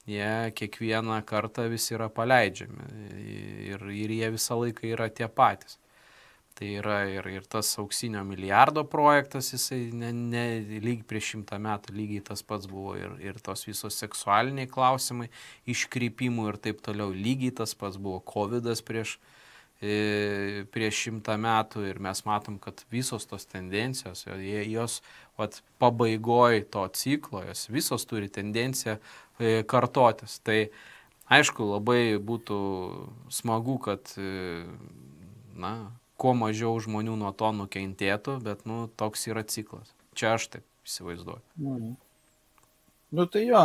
jie kiekvieną kartą vis yra paleidžiami ir jie visą laiką yra tie patys. Tai yra ir tas auksinio milijardo projektas, jisai lygiai prieš 100 metų lygiai tas pats buvo ir tos visos seksualiniai klausimai, iškrypimų ir taip toliau lygiai tas pats buvo COVIDas prieš 100 metų ir mes matom, kad visos tos tendencijos, jos pabaigoj to ciklo, jos visos turi tendenciją kartotis. Tai aišku, labai būtų smagu, kad kuo mažiau žmonių nuo to nukentėtų, bet toks yra ciklas. Čia aš taip įsivaizduoju. Tai jo,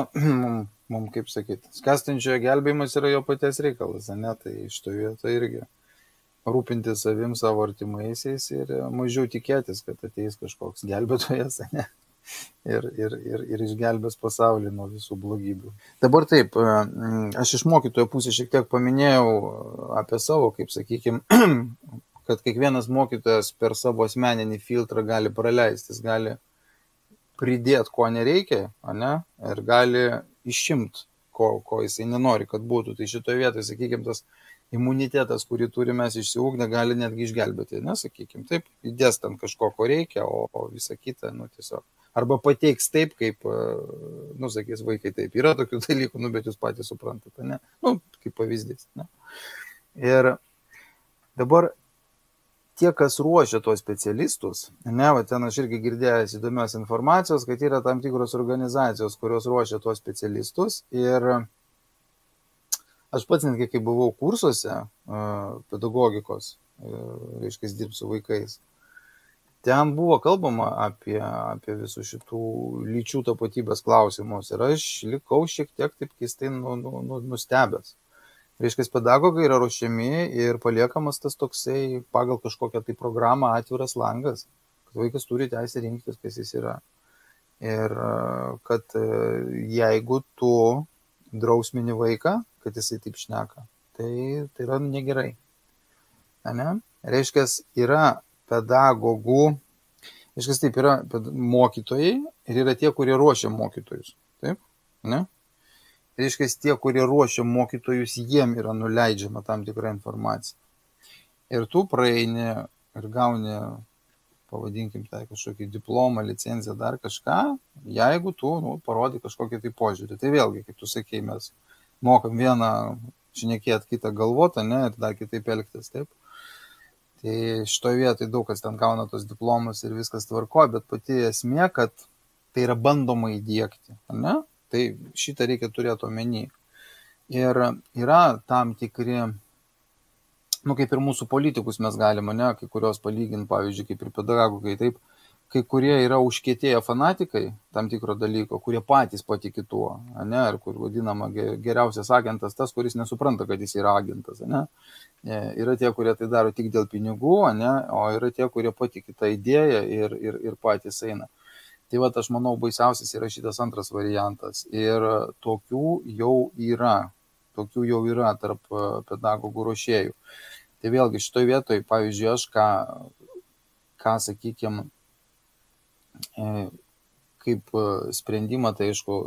mums kaip sakyti, skęstančiojo gelbėjimas yra jo paties reikalas, ne? Tai iš to vietoj irgi rūpinti savim, savo artimaisiais ir mažiau tikėtis, kad ateis kažkoks gelbėtojas, ne? Ir išgelbės pasaulį nuo visų blogybių. Dabar taip, aš iš mokytojo pusės šiek tiek paminėjau apie savo, kaip sakykime, kad kiekvienas mokytojas per savo asmeninį filtrą gali praleisti, jis gali pridėti, ko nereikia, ne? Ir gali išimti, ko jisai nenori, kad būtų. Tai šitoje vietoje, sakykime, tas imunitetas, kurį turime mes išsiugdę, gali netgi išgelbėti, sakykime, taip, įdės ten kažko, ko reikia, o visa kita, tiesiog. Arba pateiks taip, kaip, sakys vaikai, taip, yra tokių dalykų, bet jūs patys suprantate, ne? Kaip pavyzdys, ne? Ir dabar tie, kas ruošia tuos specialistus, ten aš irgi girdėjęs įdomios informacijos, kad yra tam tikros organizacijos, kurios ruošia tuos specialistus ir aš pats netgi, kai buvau kursuose pedagogikos, reiškia, dirbti su vaikais, ten buvo kalbama apie visų šitų lyčių tapatybės klausimus ir aš likau šiek tiek taip keistai nustebęs. Reiškia, pedagogai yra ruošiami ir paliekamas tas toksai pagal kažkokią tai programą atviras langas, kad vaikas turi teisę rinktis, kas jis yra. Ir kad jeigu tu drausmini vaiką, kad jisai taip šneka, tai yra negerai. Ne? Reiškia, yra pedagogų, reiškia, taip yra mokytojai ir yra tie, kurie ruošia mokytojus. Taip? Ne? Reiškia, tie, kurie ruošia mokytojus, jiem yra nuleidžiama tam tikra informacija. Ir tu praeini ir gauni, pavadinkim, tai kažkokį diplomą, licenciją, dar kažką, jeigu tu parodai kažkokį tai požiūrį. Tai vėlgi, kaip tu sakei, mes mokam vieną šnekėti, kitą galvotą, ne, ir dar kitaip elgtis, taip. Tai šitoje vietoje daug kas ten gauna tos diplomus ir viskas tvarko, bet pati esmė, kad tai yra bandoma įdiegti, ne? Tai šitą reikia turėti omeny. Ir yra tam tikri, kaip ir mūsų politikus mes galime, ne, kai kurios palyginti, pavyzdžiui, kaip ir pedagogai, taip, kai kurie yra užkietėję fanatikai tam tikro dalyko, kurie patys patiki tuo, ne, ir kur vadinama geriausias agentas tas, kuris nesupranta, kad jis yra agentas, ne. Yra tie, kurie tai daro tik dėl pinigų, ne, o yra tie, kurie patiki tą idėją ir patys eina. Tai va, aš manau, baisiausias yra šitas antras variantas ir tokių jau yra tarp pedagogų ruošėjų. Tai vėlgi šitoj vietoj, pavyzdžiui, aš ką sakykime, kaip sprendimą, tai aišku,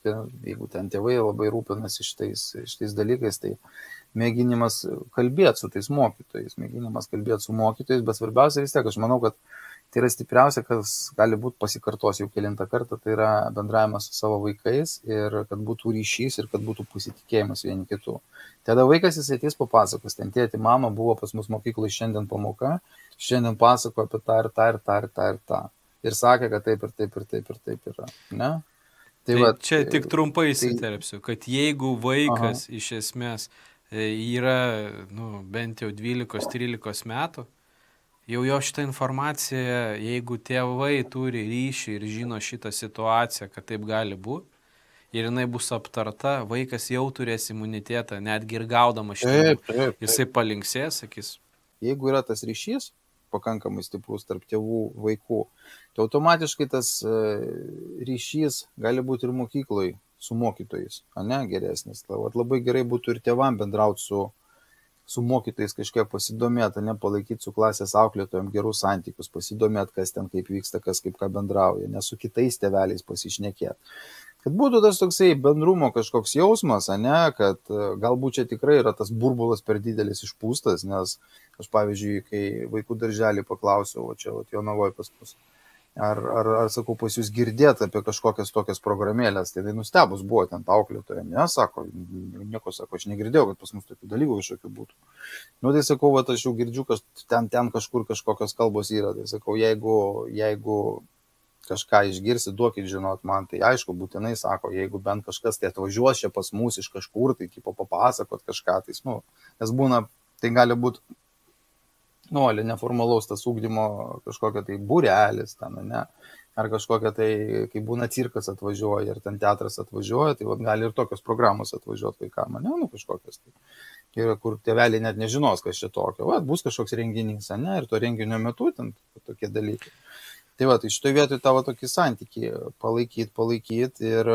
jeigu ten tėvai labai rūpinasi šitais dalykais, tai mėginimas kalbėti su tais mokytojais, bet svarbiausia vis tiek, aš manau, kad tai yra stipriausia, kas gali būti pasikartos jau kelintą kartą, tai yra bendravimas su savo vaikais ir kad būtų ryšys ir kad būtų pasitikėjimas vieni kitų. Tada vaikas jis ateis papasakos, ten tėti, mama buvo pas mus mokykloje šiandien pamoka, šiandien pasako apie tą ir tą ir tą ir tą ir tą. Ir sakė, kad taip ir taip ir taip ir taip yra. Ne? Tai va, čia tik trumpai įsiterpsiu, kad jeigu vaikas iš esmės yra bent jau 12-13 metų, jau jo šitą informaciją, jeigu tėvai turi ryšį ir žino šitą situaciją, kad taip gali būti, ir jinai bus aptarta, vaikas jau turės imunitetą, netgi ir gaudamas šitą, jisai palinksės, sakys. Jeigu yra tas ryšys pakankamai stiprus tarp tėvų vaikų, tai automatiškai tas ryšys gali būti ir mokykloje su mokytojais, ne, geresnis. Labai gerai būtų ir tėvam bendrauti su mokytojais, kažkiek pasidomėti, palaikyti su klasės auklėtojom gerus santykius, pasidomėti, kas ten kaip vyksta, kas kaip ką bendrauja, ne su kitais tėveliais pasišnekėti. Kad būtų tas toksai bendrumo kažkoks jausmas, ne, kad galbūt čia tikrai yra tas burbulas per didelis išpūstas, nes aš, pavyzdžiui, kai vaikų darželį paklausiau, čia Jonavoj pas mus, ar sakau, pas jūs girdėt apie kažkokias tokias programėlės, tai nustebus buvo ten auklėtoja, ne, sako, nieko, sako, aš negirdėjau, kad pas mus tokių dalykų kažkokių būtų. Tai sakau, va, aš jau girdžiu, kad ten kažkur kažkokios kalbos yra, tai sakau, jeigu kažką išgirsi, duokit žinot man, tai aišku, būtinai sako, jeigu bent kažkas tai atvažiuos čia pas mus iš kažkur, tai tipo papasakot kažką, tai, nes būna, tai gali būti neformalaus tas ugdymo kažkokia tai būrelis ten, ne, ar kažkokia tai, kai būna cirkas atvažiuoja, ar ten teatras atvažiuoja, tai gali ir tokios programos atvažiuoti vaikam, ne, kažkokios tai. Ir kur tėveliai net nežinos, kas čia tokio, bus kažkoks renginys, ne, ir to renginio metu ten tokie dalykai. Tai tai šitoje vietoje tavo tokį santykį palaikyti ir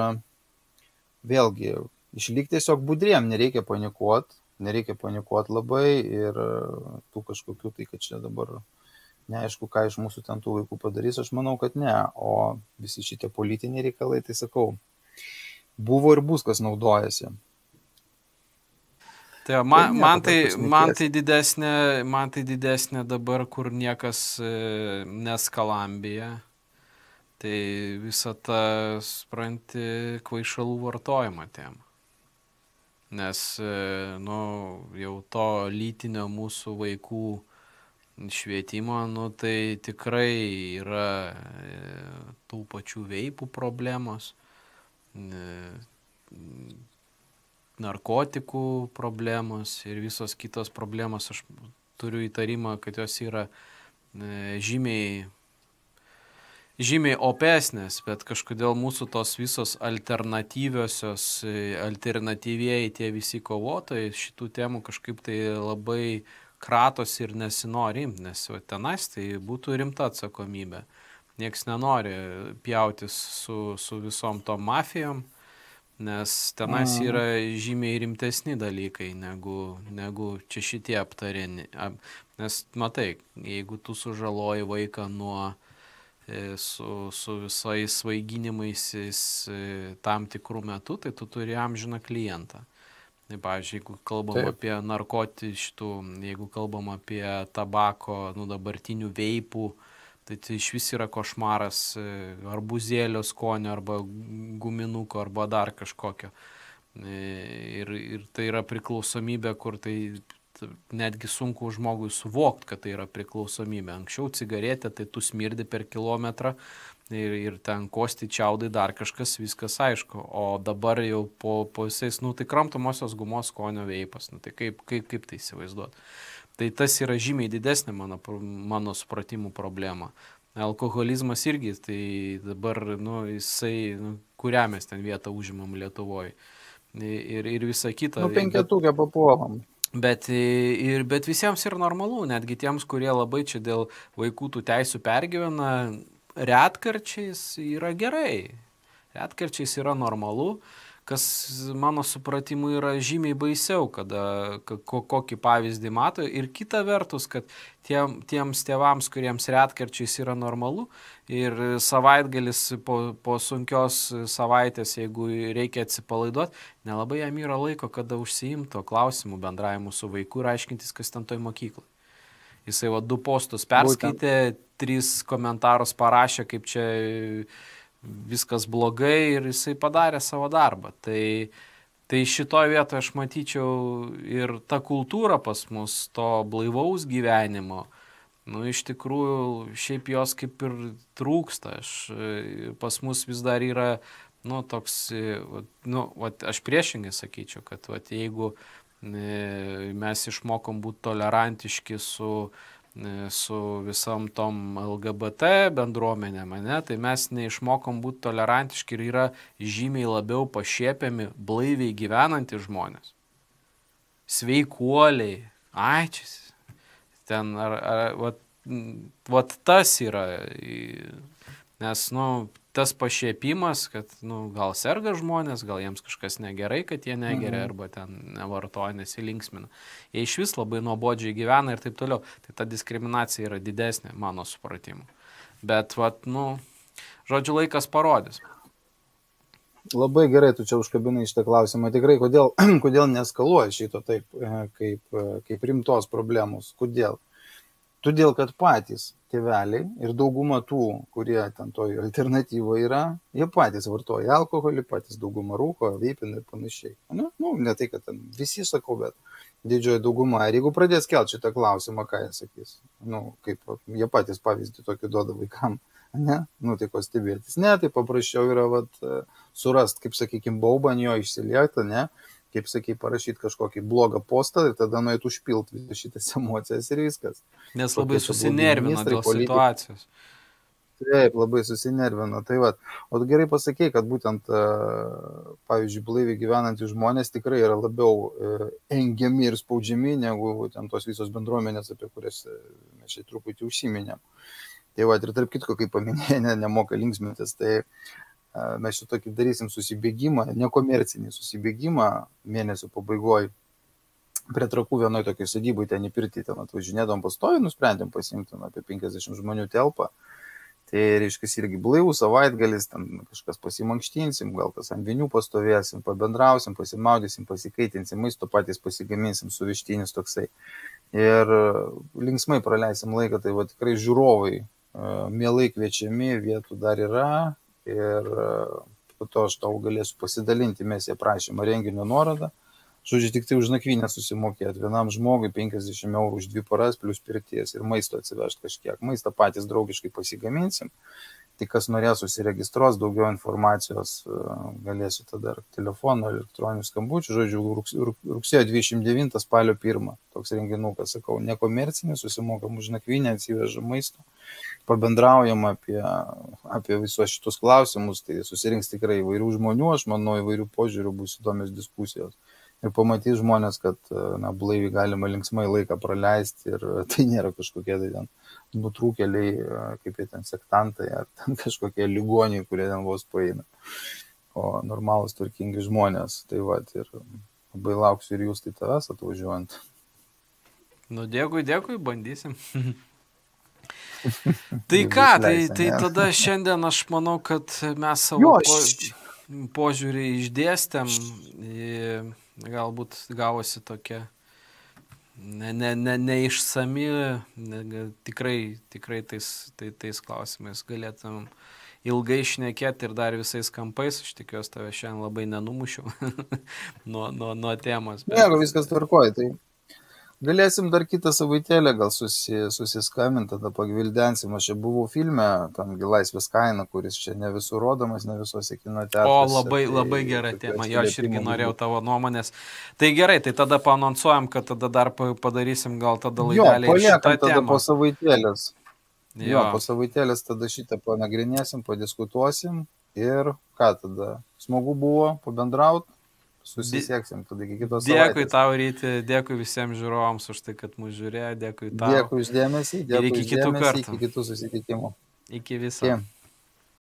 vėlgi išlikti tiesiog budriem, nereikia panikuoti labai ir tų kažkokių tai, kad čia dabar neaišku, ką iš mūsų ten tų vaikų padarys, aš manau, kad ne, o visi šitie politiniai reikalai, tai sakau, buvo ir bus, kas naudojasi. Tai man tai didesnė dabar, kur niekas neskalambija, tai visą tą, supranti, kvaišalų vartojimą tema. Nes, jau to lytinio mūsų vaikų švietimo, tai tikrai yra tų pačių veipų problemos, narkotikų problemos ir visos kitos problemos. Aš turiu įtarimą, kad jos yra žymiai žymiai opesnės, bet kažkodėl mūsų tos visos alternatyvieji tie visi kovotojai šitų temų kažkaip tai labai kratos ir nesinori imti, nes tenais tai būtų rimta atsakomybė. Niekas nenori pjautis su visom tom mafijom, nes tenais yra žymiai rimtesni dalykai negu čia šitie aptarini. Nes matai, jeigu tu sužaloji vaiką su visais svaiginimais tam tikrų metų, tai tu turi amžiną klientą. Tai, pavyzdžiui, jeigu kalbam apie jeigu kalbam apie tabako, dabartinių veipų, tai iš vis yra košmaras arbūzėlio skonio arba guminuko arba dar kažkokio. Ir tai yra priklausomybė, kur tai netgi sunku žmogui suvokti, kad tai yra priklausomybė. Anksčiau cigaretė, tai tu smirdi per kilometrą ir ten kosti čiaudai dar kažkas, viskas aišku. O dabar jau po visais, tai kramtomosios gumos skonio veipas. Tai kaip tai įsivaizduoti? Tai tas yra žymiai didesnė mano supratimų problema. Alkoholizmas irgi, tai dabar, jisai, kurią mes ten vietą užimam Lietuvoje. Ir visa kita. Penketukę papuolam. Bet visiems yra normalu, netgi tiems, kurie labai čia dėl vaikų tų teisių pergyvena, retkarčiais yra gerai. Retkarčiais yra normalu, kas mano supratimu yra žymiai baisiau, kokį pavyzdį mato. Ir kita vertus, kad tiems tėvams, kuriems retkarčiais yra normalu ir savaitgalis po sunkios savaitės, jeigu reikia atsipalaiduoti, nelabai jam yra laiko, kada užsiimto klausimų bendravimu su vaiku ir aiškintis, kas ten toj mokyklai. Jisai 2 postus perskaitė, 3 komentarus parašė, kaip čia viskas blogai ir jisai padarė savo darbą. Tai šitoje vietoje aš matyčiau ir ta kultūra pas mus, to blaivaus gyvenimo, iš tikrųjų šiaip jos kaip ir trūksta. Pas mus vis dar yra, toks, aš priešingai sakyčiau, kad jeigu mes išmokom būti tolerantiški su visam tom LGBT bendruomenėm, tai mes neišmokom būti tolerantiški ir yra žymiai labiau pašiepiami blaiviai gyvenantys žmonės. Sveikuoliai, aičias. Ten, tas yra, nes, tas pašiepimas, kad, gal serga žmonės, gal jiems kažkas negerai, kad jie negeria arba ten nevartoja, nesilinksmina. Jie iš vis labai nuobodžiai gyvena ir taip toliau. Tai ta diskriminacija yra didesnė, mano supratimu. Bet, žodžiu, laikas parodys. Labai gerai, tu čia užkabinai šitą klausimą. Tikrai, kodėl neskaluoja šito taip, kaip rimtos problemos? Kodėl? Todėl, kad patys tėveliai ir dauguma tų, kurie ten toj alternatyvoje yra, jie patys vartoja alkoholį, patys dauguma rūko, veipina ir panašiai. Ne tai, kad ten visi sakau, bet didžioji dauguma. Ir jeigu pradės kelti šitą klausimą, ką jie sakys? Kaip jie patys pavyzdį tokį duoda vaikam. Ne? Tai ko stebėtis. Ne, tai paprasčiau yra surast, kaip sakykim, baubą ant jo išsiliekti, ne? Kaip sakai, parašyti kažkokį blogą postą ir tada nuėtų užpilti visas šitas emocijas ir viskas. Nes labai susinervino dėl situacijos. Taip, labai susinervino. Tai o gerai pasakei, kad būtent, pavyzdžiui, blaiviai gyvenantys žmonės tikrai yra labiau engiami ir spaudžiami negu ten tos visos bendruomenės, apie kurias mes čia truputį užsiminėm. Tai ir tarp kitko, kaip paminėjai, nemoka linksmintis, tai mes čia tokį darysim susibėgimą, nekomercinį susibėgimą mėnesio pabaigoje prie Trakų vienoje tokiai sodybui ten į pirtį, ten atvažinėdom pastovi, nusprendėm pasimti apie 50 žmonių telpą. Tai reiškia irgi blaivų savaitgalis, ten kažkas pasimankštinsim, gal kas ant vinių pastovėsim, pabendrausim, pasimaudysim, pasikaitinsim, maisto patys pasigaminsim, suvištinis toksai. Ir linksmai praleisim laiką, tai tikrai žiūrovai mielai kviečiami, vietų dar yra. Ir po to aš tau galėsiu pasidalinti, mes jie prašymą renginio nuorodą. Žodžiu, tik tai už nakvynę susimokėti vienam žmogui 50 eurų už 2 paras plus pirties ir maisto atsivežti kažkiek. Maistą patys draugiškai pasigaminsim. Tai kas norės susiregistruos, daugiau informacijos galėsiu tada telefono, elektroninių skambučių, žodžiu, rugsėjo 29 spalio 1, toks renginukas, sakau, nekomercinis, susimokam už nakvynę, atsiveža maisto, pabendraujam apie visus šitus klausimus, tai susirinks tikrai įvairių žmonių, aš manau, įvairių požiūrių bus įdomios diskusijos. Ir pamatys žmonės, kad blaiviai galima linksmai laiką praleisti ir tai nėra kažkokie tai ten nutrūkėliai, kaip jie ten sektantai, ar ten kažkokie ligoniai, kurie ten vos paeina, o normalūs tvarkingi žmonės. Tai va, ir labai lauksiu ir jūs tai tavęs atvažiuojant. Nu, dėkui, bandysim. Tai ką, tai tada šiandien aš manau, kad mes savo požiūrį išdėstėm, galbūt gavosi tokia neišsami, tikrai tais klausimais galėtum ilgai šnekėti ir dar visais kampais, aš tikiuosi tave šiandien labai nenumušiau nuo temos. Ne, viskas tvarkoja, tai galėsim dar kitą savaitėlę gal susiskambinti, tada pagvildensim. Aš čia buvau filme, tamgi Laisvės kaina, kuris čia ne visur rodomas, ne visose kino teatruose. O, labai gera tema, jo aš irgi norėjau tavo nuomonės. Tai gerai, tai tada paanonsuojam, kad tada dar padarysim gal tada laidelį ir šitą temą. Tada po savaitėlės. Jo, po savaitėlės tada šitą panagrinėsim, padiskutuosim ir ką tada? Smagu buvo pabendrauti. Susisieksim tada iki kitos savaitės. Dėkui tau, Ryti, dėkui visiems žiūrovams už tai, kad mūsų žiūrėjo, dėkui tau. Dėkui už dėmesį, ir iki kitų kartų. Iki kitų susitikimų. Iki viso.